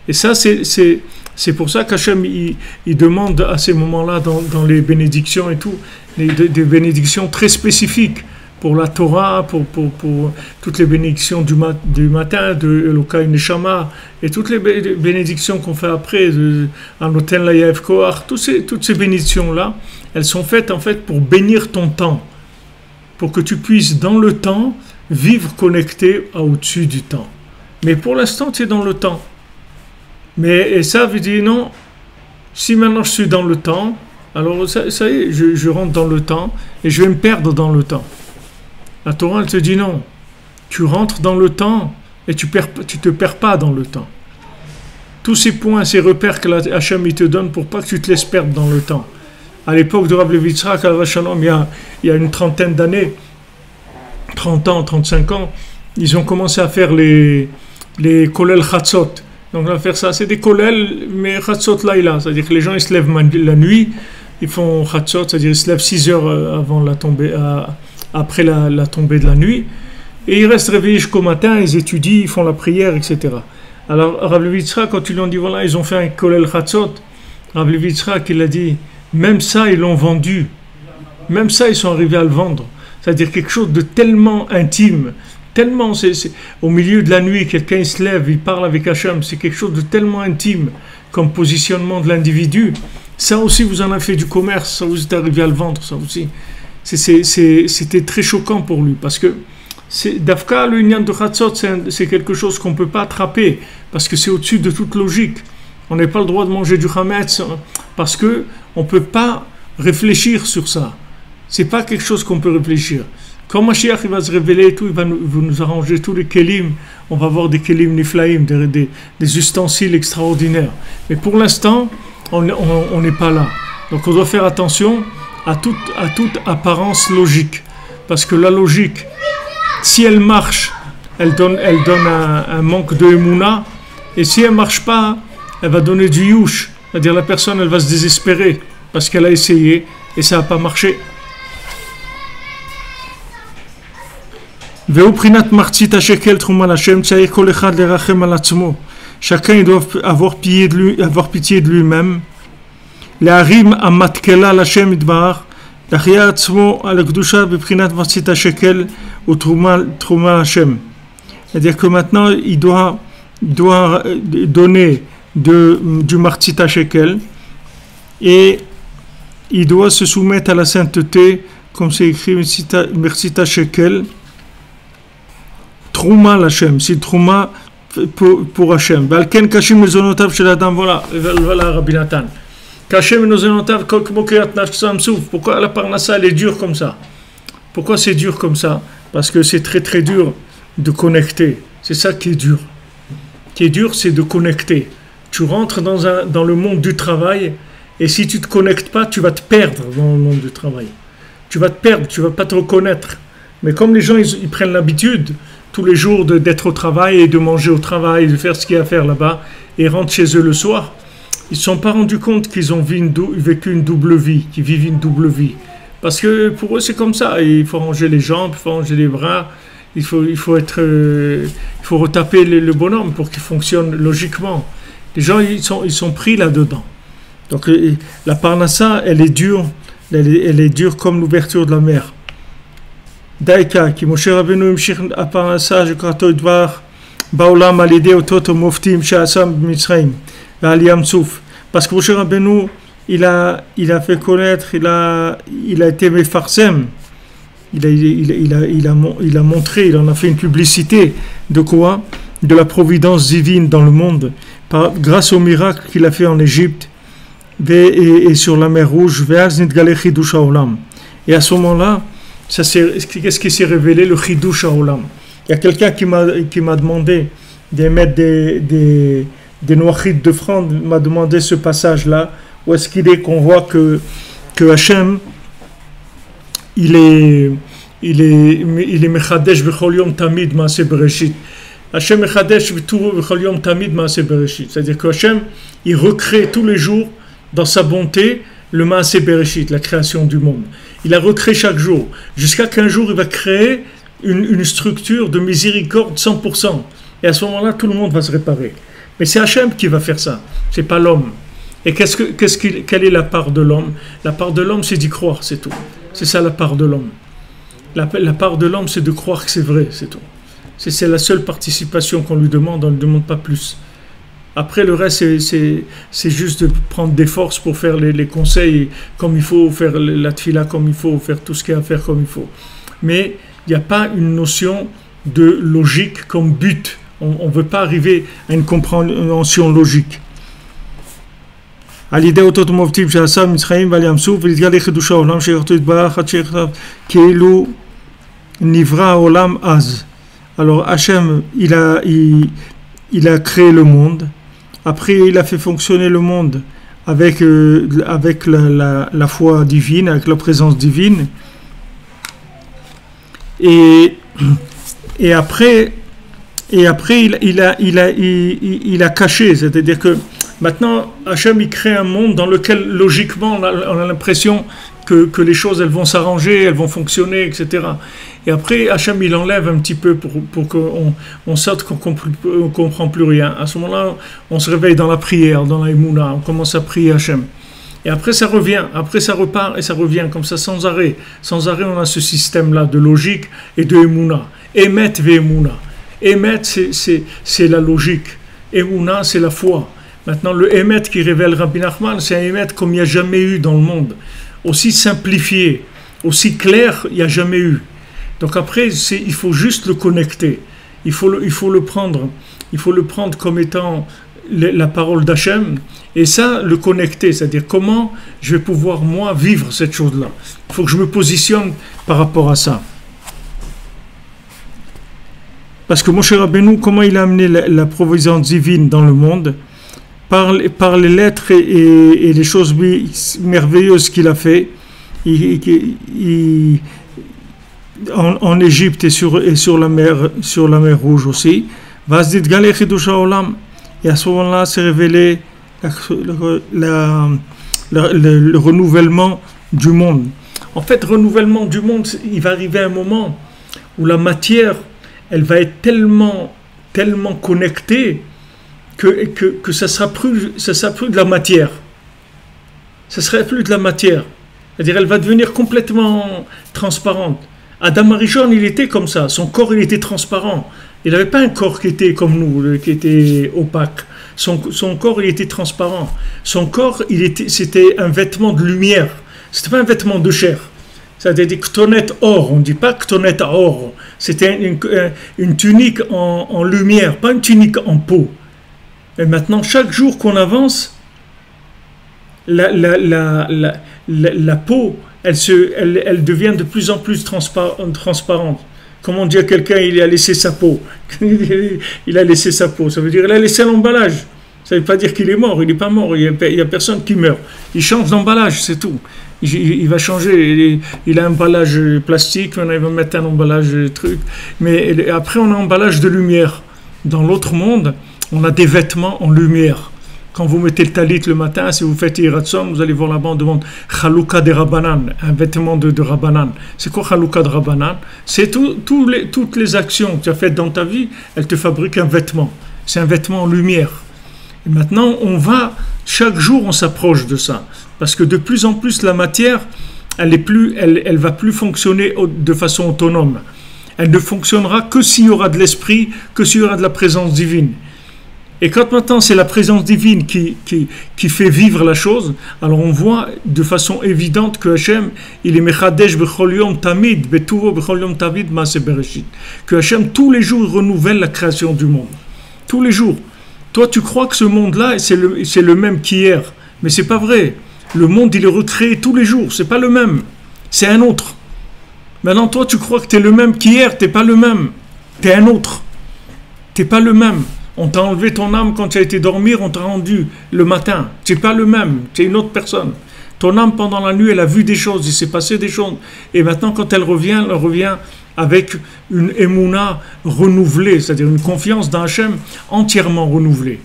Et ça, c'est pour ça qu'Hachem, il demande à ces moments-là, dans les bénédictions et tout, des bénédictions très spécifiques pour la Torah, pour toutes les bénédictions du matin, de Elokai Neshama, et toutes les bénédictions qu'on fait après, Anoten Layav Koach, toutes ces bénédictions-là, elles sont faites en fait pour bénir ton temps, pour que tu puisses dans le temps vivre connecté au-dessus du temps. Mais pour l'instant, tu es dans le temps. Et ça veut dire non, si maintenant je suis dans le temps, alors ça y est, je rentre dans le temps et je vais me perdre dans le temps. La Torah, elle te dit non, tu rentres dans le temps et tu te perds pas dans le temps. Tous ces points, ces repères que Hachem il te donne pour pas que tu te laisses perdre dans le temps. À l'époque de Rav Levi Yitzhak, il y a une trentaine d'années, 30 ans, 35 ans, ils ont commencé à faire les kolel chatzot. Donc on va faire ça, c'est des kolel, mais chatzot laïla, c'est-à-dire que les gens ils se lèvent la nuit, ils font chatzot, c'est-à-dire ils se lèvent 6 heures avant la tombée, après la tombée de la nuit, et ils restent réveillés jusqu'au matin, ils étudient, ils font la prière, etc. Alors Rav Levi Yitzhak, quand ils lui ont dit voilà, ils ont fait un Kolel Chatzot, Rav Levi Yitzhak, il a dit même ça ils l'ont vendu, même ça ils sont arrivés à le vendre. C'est-à-dire quelque chose de tellement intime, tellement c'est au milieu de la nuit, quelqu'un il se lève, il parle avec Hachem, c'est quelque chose de tellement intime comme positionnement de l'individu. Ça aussi vous en avez fait du commerce, ça vous êtes arrivé à le vendre, ça aussi. C'était très choquant pour lui parce que Dafka, le Inyan de Chatzot, c'est quelque chose qu'on ne peut pas attraper parce que c'est au-dessus de toute logique. On n'a pas le droit de manger du Hametz parce qu'on ne peut pas réfléchir sur ça. Ce n'est pas quelque chose qu'on peut réfléchir. Quand Mashiach il va se révéler et tout, il va nous arranger tous les kelim. On va voir des kelim niflaim, des ustensiles extraordinaires. Mais pour l'instant, on n'est pas là. Donc on doit faire attention à toute apparence logique. Parce que la logique, si elle marche, elle donne un manque de émouna. Et si elle ne marche pas, elle va donner du yush. C'est-à-dire la personne, elle va se désespérer parce qu'elle a essayé et ça n'a pas marché. Chacun il doit avoir pitié de lui-même. להרים המתקלה לשם יתברך, להחיה עצמו על הקדושה בבחינת מחצית השקל ותרומה לשם. C'est-à-dire que maintenant il doit donner du martzit shekel et il doit se soumettre à la sainteté comme c'est écrit martzit shekel trouma l'Hashem, c'est trouma pour Hachem. Balken kashim mezonotav shel adam, voilà Rabbi Nathan. Kachem mezonotav comme kriyat nafsam souf. Pourquoi la parnassa elle est dure comme ça? Pourquoi c'est dur comme ça? Parce que c'est très très dur de connecter. C'est ça qui est dur. Qui est dur, c'est de connecter. Tu rentres dans le monde du travail et si tu ne te connectes pas, tu vas te perdre dans le monde du travail. Tu vas te perdre, tu ne vas pas te reconnaître. Mais comme les gens ils prennent l'habitude tous les jours d'être au travail et de manger au travail, de faire ce qu'il y a à faire là-bas et rentrent chez eux le soir, ils ne se sont pas rendus compte qu'ils ont vécu une double vie, qu'ils vivent une double vie. Parce que pour eux c'est comme ça, il faut ranger les jambes, il faut ranger les bras, il faut retaper le bonhomme pour qu'il fonctionne logiquement. Les gens ils sont pris là-dedans. Donc la parnassa elle est dure comme l'ouverture de la mer. Daika, qui Moshe Rabbeinu המשיך הפרנסה שקראתו דבר בעולם על ידי אותות ומופתים שעשה במצרים ועל ים סוף. Parce que Moshe Rabbeinu il a fait connaître, il a été mefarsem, il a montré, il en a fait une publicité de quoi? De la providence divine dans le monde grâce au miracle qu'il a fait en Égypte et sur la mer Rouge. Et à ce moment-là, qu'est-ce qui s'est révélé? Le Chidush Haolam. Il y a quelqu'un qui m'a demandé de mettre des noachit de fronde, m'a demandé ce passage-là, où est-ce qu'il est qu'on voit que Hachem, il est Mechadesh B'chol Yom Tamid Maaseh Bereshit. Hachem Mechadesh B'chol Yom Tamid Maaseh Bereshit. C'est-à-dire que Hachem, il recrée tous les jours, dans sa bonté, le Maaseh Bereshit, la création du monde. Il a recréé chaque jour, jusqu'à qu'un jour il va créer une structure de miséricorde 100%. Et à ce moment-là, tout le monde va se réparer. Mais c'est Hachem qui va faire ça, c'est pas l'homme. Et quelle est la part de l'homme? La part de l'homme, c'est d'y croire, c'est tout. C'est ça la part de l'homme. La part de l'homme, c'est de croire que c'est vrai, c'est tout. C'est la seule participation qu'on lui demande, on ne lui demande pas plus. Après, le reste, c'est juste de prendre des forces pour faire les conseils comme il faut, faire la tfila comme il faut, faire tout ce qu'il y a à faire comme il faut. Mais il n'y a pas une notion de logique comme but. On ne veut pas arriver à une compréhension logique. Alors Hachem, il a créé le monde. Après, il a fait fonctionner le monde avec la foi divine, avec la présence divine. Et après, il a caché. C'est-à-dire que maintenant, Hachem, il crée un monde dans lequel, logiquement, on a l'impression que les choses elles vont s'arranger, elles vont fonctionner, etc. Et après, Hachem il enlève un petit peu pour qu'on sorte, qu'on comprend plus rien. À ce moment-là, on se réveille dans la prière, dans la Emouna, on commence à prier Hachem. Et après ça revient, après ça repart et ça revient comme ça sans arrêt. Sans arrêt, on a ce système-là de logique et de Emouna. Emet ve Emouna. Emet, c'est la logique. Emouna, c'est la foi. Maintenant, le Emet qui révèle Rabbi Nachman, c'est un Emet comme il n'y a jamais eu dans le monde. Aussi simplifié, aussi clair, il n'y a jamais eu. Donc après, il faut juste le connecter. Il faut le prendre comme étant la parole d'Hachem, et ça, le connecter, c'est-à-dire comment je vais pouvoir, moi, vivre cette chose-là. Il faut que je me positionne par rapport à ça. Parce que Moshe Rabbeinu, comment il a amené la providence divine dans le monde, par les lettres et les choses merveilleuses qu'il a fait, en Égypte et sur la mer Rouge aussi, et à ce moment-là, s'est révélé le renouvellement du monde. En fait, renouvellement du monde, il va arriver un moment où la matière, elle va être tellement connectée que ça sera plus de la matière. Ça serait plus de la matière. C'est-à-dire, elle va devenir complètement transparente. Adam Arishon, il était comme ça. Son corps, il était transparent. Il n'avait pas un corps qui était comme nous, qui était opaque. Son corps, il était transparent. Son corps, c'était un vêtement de lumière. C'était pas un vêtement de chair. C'est-à-dire des ktonet or. On ne dit pas ktonet à or. C'était une tunique en lumière, pas une tunique en peau. Et maintenant, chaque jour qu'on avance, la peau, elle devient de plus en plus transparente. Comment dire à quelqu'un, il a laissé sa peau. Il a laissé sa peau. Ça veut dire qu'il a laissé l'emballage. Ça ne veut pas dire qu'il est mort. Il n'est pas mort. Il n'y a personne qui meurt. Il change d'emballage, c'est tout. Il va changer. Il a un emballage plastique. On va mettre un emballage truc. Mais après, on a un emballage de lumière. Dans l'autre monde, on a des vêtements en lumière. Quand vous mettez le talit le matin, si vous faites Iratzon, vous allez voir là-bas, on demande Chalouka de Rabbanan, un vêtement de Rabbanan. C'est quoi Chalouka de Rabbanan? C'est toutes les actions que tu as faites dans ta vie, elles te fabriquent un vêtement. C'est un vêtement en lumière. Et maintenant, chaque jour, on s'approche de ça. Parce que de plus en plus, la matière, elle va plus fonctionner de façon autonome. Elle ne fonctionnera que s'il y aura de l'esprit, que s'il y aura de la présence divine. Et quand maintenant c'est la présence divine qui fait vivre la chose, alors on voit de façon évidente que Hachem, il est mechadesh bechol yom tamid, betuvo bechol yom tamid maaseh bereshit. Que Hachem tous les jours renouvelle la création du monde. Tous les jours. Toi tu crois que ce monde-là c'est le même qu'hier, mais c'est pas vrai. Le monde il est recréé tous les jours, c'est pas le même. C'est un autre. Maintenant toi tu crois que tu es le même qu'hier, t'es pas le même. Tu es un autre. T'es pas le même. On t'a enlevé ton âme quand tu as été dormir, on t'a rendu le matin. Tu n'es pas le même, tu es une autre personne. Ton âme, pendant la nuit, elle a vu des choses, il s'est passé des choses. Et maintenant, quand elle revient avec une émouna renouvelée, c'est-à-dire une confiance dans Hachem entièrement renouvelée.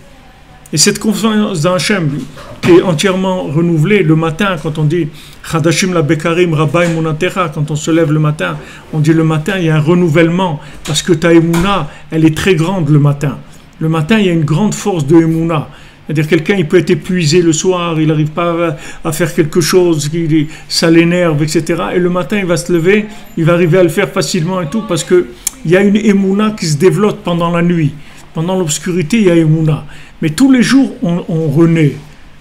Et cette confiance dans Hachem qui est entièrement renouvelée, le matin, quand on dit Chadashim la Bekarim Rabba Emunatecha, quand on se lève le matin, on dit le matin, il y a un renouvellement, parce que ta émouna, elle est très grande le matin. Le matin, il y a une grande force de Emouna. C'est-à-dire quelqu'un, il peut être épuisé le soir, il n'arrive pas à faire quelque chose, ça l'énerve, etc. Et le matin, il va se lever, il va arriver à le faire facilement et tout, parce qu'il y a une Emouna qui se développe pendant la nuit. Pendant l'obscurité, il y a Emouna. Mais tous les jours, on renaît.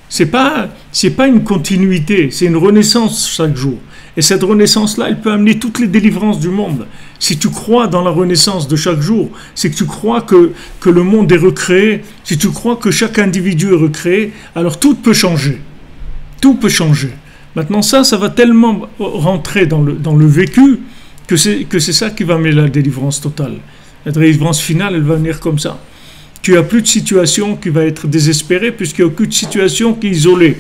C'est pas une continuité, c'est une renaissance chaque jour. Et cette renaissance-là, elle peut amener toutes les délivrances du monde. Si tu crois dans la renaissance de chaque jour, c'est que tu crois que le monde est recréé, si tu crois que chaque individu est recréé, alors tout peut changer. Tout peut changer. Maintenant, ça va tellement rentrer dans le vécu que c'est ça qui va amener la délivrance totale. La délivrance finale, elle va venir comme ça. Tu n'as plus de situation qui va être désespérée, puisqu'il n'y a aucune situation qui est isolée.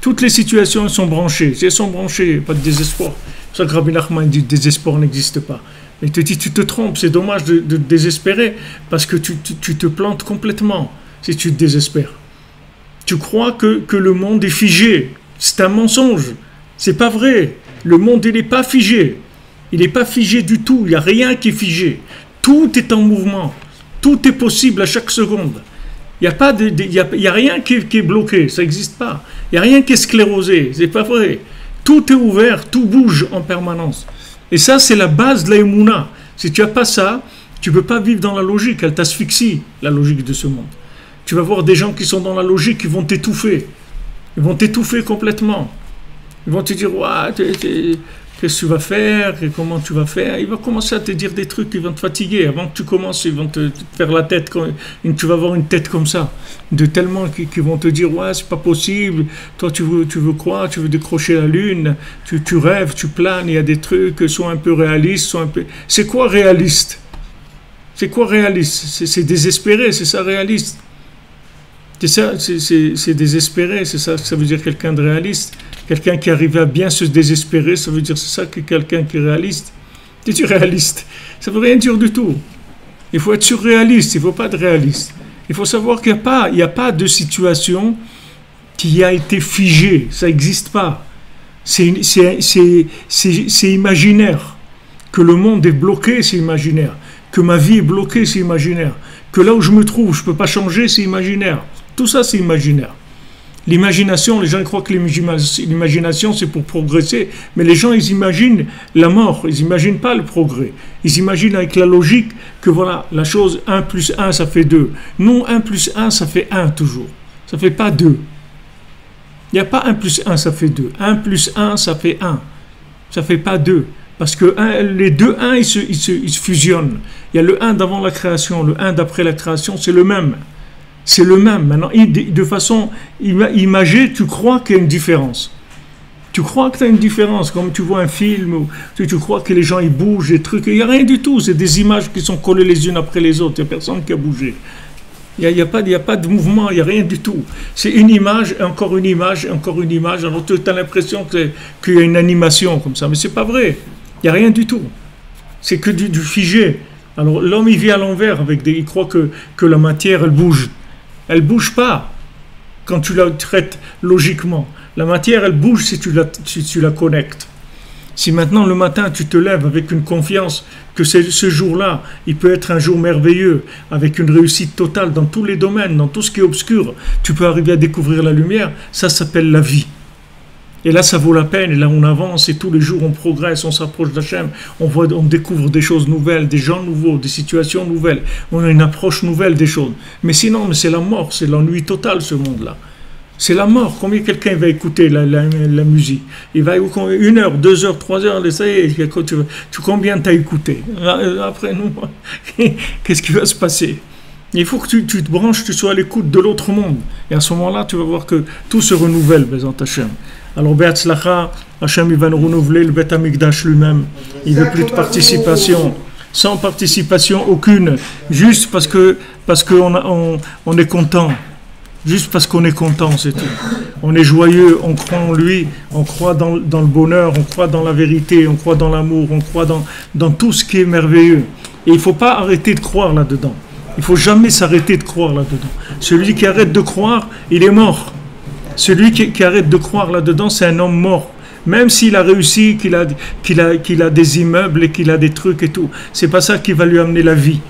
Toutes les situations sont branchées. Si elles sont branchées, pas de désespoir. C'est pour ça que Rabbi Nachman dit que le désespoir n'existe pas. Il te dit, tu te trompes, c'est dommage de désespérer, parce que tu te plantes complètement si tu te désespères. Tu crois que le monde est figé. C'est un mensonge. C'est pas vrai. Le monde, il n'est pas figé. Il n'est pas figé du tout. Il n'y a rien qui est figé. Tout est en mouvement. Tout est possible à chaque seconde. Il n'y a rien qui est bloqué. Ça n'existe pas. Il n'y a rien qui est sclérosé. C'est pas vrai. Tout est ouvert. Tout bouge en permanence. Et ça, c'est la base de la Emouna. Si tu n'as pas ça, tu ne peux pas vivre dans la logique. Elle t'asphyxie, la logique de ce monde. Tu vas voir des gens qui sont dans la logique qui vont t'étouffer. Ils vont t'étouffer complètement. Ils vont te dire, ouais, qu'est-ce que tu vas faire, et comment tu vas faire. Ils vont commencer à te dire des trucs qui vont te fatiguer. Avant que tu commences, ils vont te faire la tête, tu vas avoir une tête comme ça. De tellement qu'ils vont te dire, ouais, c'est pas possible. Toi, tu veux quoi? Tu veux décrocher la lune. Tu rêves, tu planes. Il y a des trucs, sois un peu réaliste, sois un peu... C'est quoi réaliste? C'est quoi réaliste? C'est désespéré, c'est ça réaliste. C'est ça, c'est désespéré, c'est ça que ça veut dire quelqu'un de réaliste. Quelqu'un qui arrive à bien se désespérer, ça veut dire c'est ça que quelqu'un qui est réaliste. Es-tu réaliste? Ça ne veut rien dire du tout. Il faut être surréaliste, il ne faut pas être réaliste. Il faut savoir qu'il n'y a pas de situation qui a été figée, ça n'existe pas. C'est imaginaire. Que le monde est bloqué, c'est imaginaire. Que ma vie est bloquée, c'est imaginaire. Que là où je me trouve, je ne peux pas changer, c'est imaginaire. Tout ça, c'est imaginaire. L'imagination, les gens croient que l'imagination, c'est pour progresser. Mais les gens, ils imaginent la mort. Ils n'imaginent pas le progrès. Ils imaginent avec la logique que voilà, la chose 1 plus 1, ça fait 2. Non, 1 plus 1, ça fait 1 toujours. Ça ne fait pas 2. Il n'y a pas 1 plus 1, ça fait 2. 1 plus 1, ça fait 1. Ça ne fait pas 2. Parce que les deux 1, ils se fusionnent. Il y a le 1 d'avant la création, le 1 d'après la création, c'est le même. C'est le même. Maintenant, de façon imagée, tu crois qu'il y a une différence. Tu crois que tu as une différence, comme tu vois un film, où tu crois que les gens ils bougent, des trucs. Il n'y a rien du tout. C'est des images qui sont collées les unes après les autres. Il n'y a personne qui a bougé. Il n'y a pas de mouvement, il n'y a rien du tout. C'est une image, encore une image, encore une image. Alors tu as l'impression qu'il y a une animation comme ça. Mais ce n'est pas vrai. Il n'y a rien du tout. C'est que du figé. Alors l'homme, il vit à l'envers. Il croit que la matière, elle bouge. Elle ne bouge pas quand tu la traites logiquement. La matière, elle bouge si tu la connectes. Si maintenant, le matin, tu te lèves avec une confiance que ce jour-là, il peut être un jour merveilleux, avec une réussite totale dans tous les domaines, dans tout ce qui est obscur, tu peux arriver à découvrir la lumière, ça s'appelle la vie. Et là, ça vaut la peine, et là, on avance, et tous les jours, on progresse, on s'approche d'Hachem, on découvre des choses nouvelles, des gens nouveaux, des situations nouvelles, on a une approche nouvelle des choses. Mais sinon, c'est la mort, c'est l'ennui total, ce monde-là. C'est la mort. Combien quelqu'un va écouter la musique? Il va 1 heure, 2 heures, 3 heures, ça y est, combien t'as écouté? Après, nous, qu'est-ce qui va se passer? Il faut que tu te branches, tu sois à l'écoute de l'autre monde. Et à ce moment-là, tu vas voir que tout se renouvelle, Bézant Hachem. Alors, Be'atzlacha, Hachem, il va nous renouveler le Beth Amikdash lui-même. Il ne veut plus de participation. Sans participation aucune. Juste parce qu'on est content. Juste parce qu'on est content, c'est tout. On est joyeux, on croit en lui, on croit dans le bonheur, on croit dans la vérité, on croit dans l'amour, on croit dans tout ce qui est merveilleux. Et il ne faut pas arrêter de croire là-dedans. Il ne faut jamais s'arrêter de croire là-dedans. Celui qui arrête de croire, il est mort. Celui qui arrête de croire là-dedans, c'est un homme mort. Même s'il a réussi, qu'il a des immeubles et qu'il a des trucs et tout. C'est pas ça qui va lui amener la vie.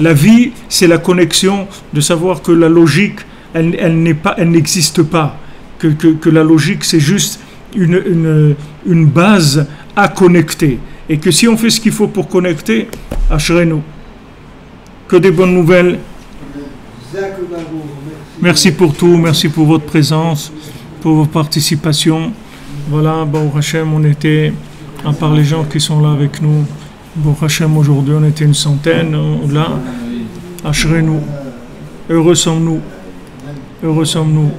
La vie, c'est la connexion de savoir que la logique, elle n'existe pas. Que la logique, c'est juste une base à connecter. Et que si on fait ce qu'il faut pour connecter, assurez-nous. Que des bonnes nouvelles. Merci pour tout, merci pour votre présence, pour vos participations. Voilà, Baruch Hashem, on était, à part les gens qui sont là avec nous, Baruch Hashem, aujourd'hui on était une centaine, là, assurez-nous, heureux sommes-nous, heureux sommes-nous.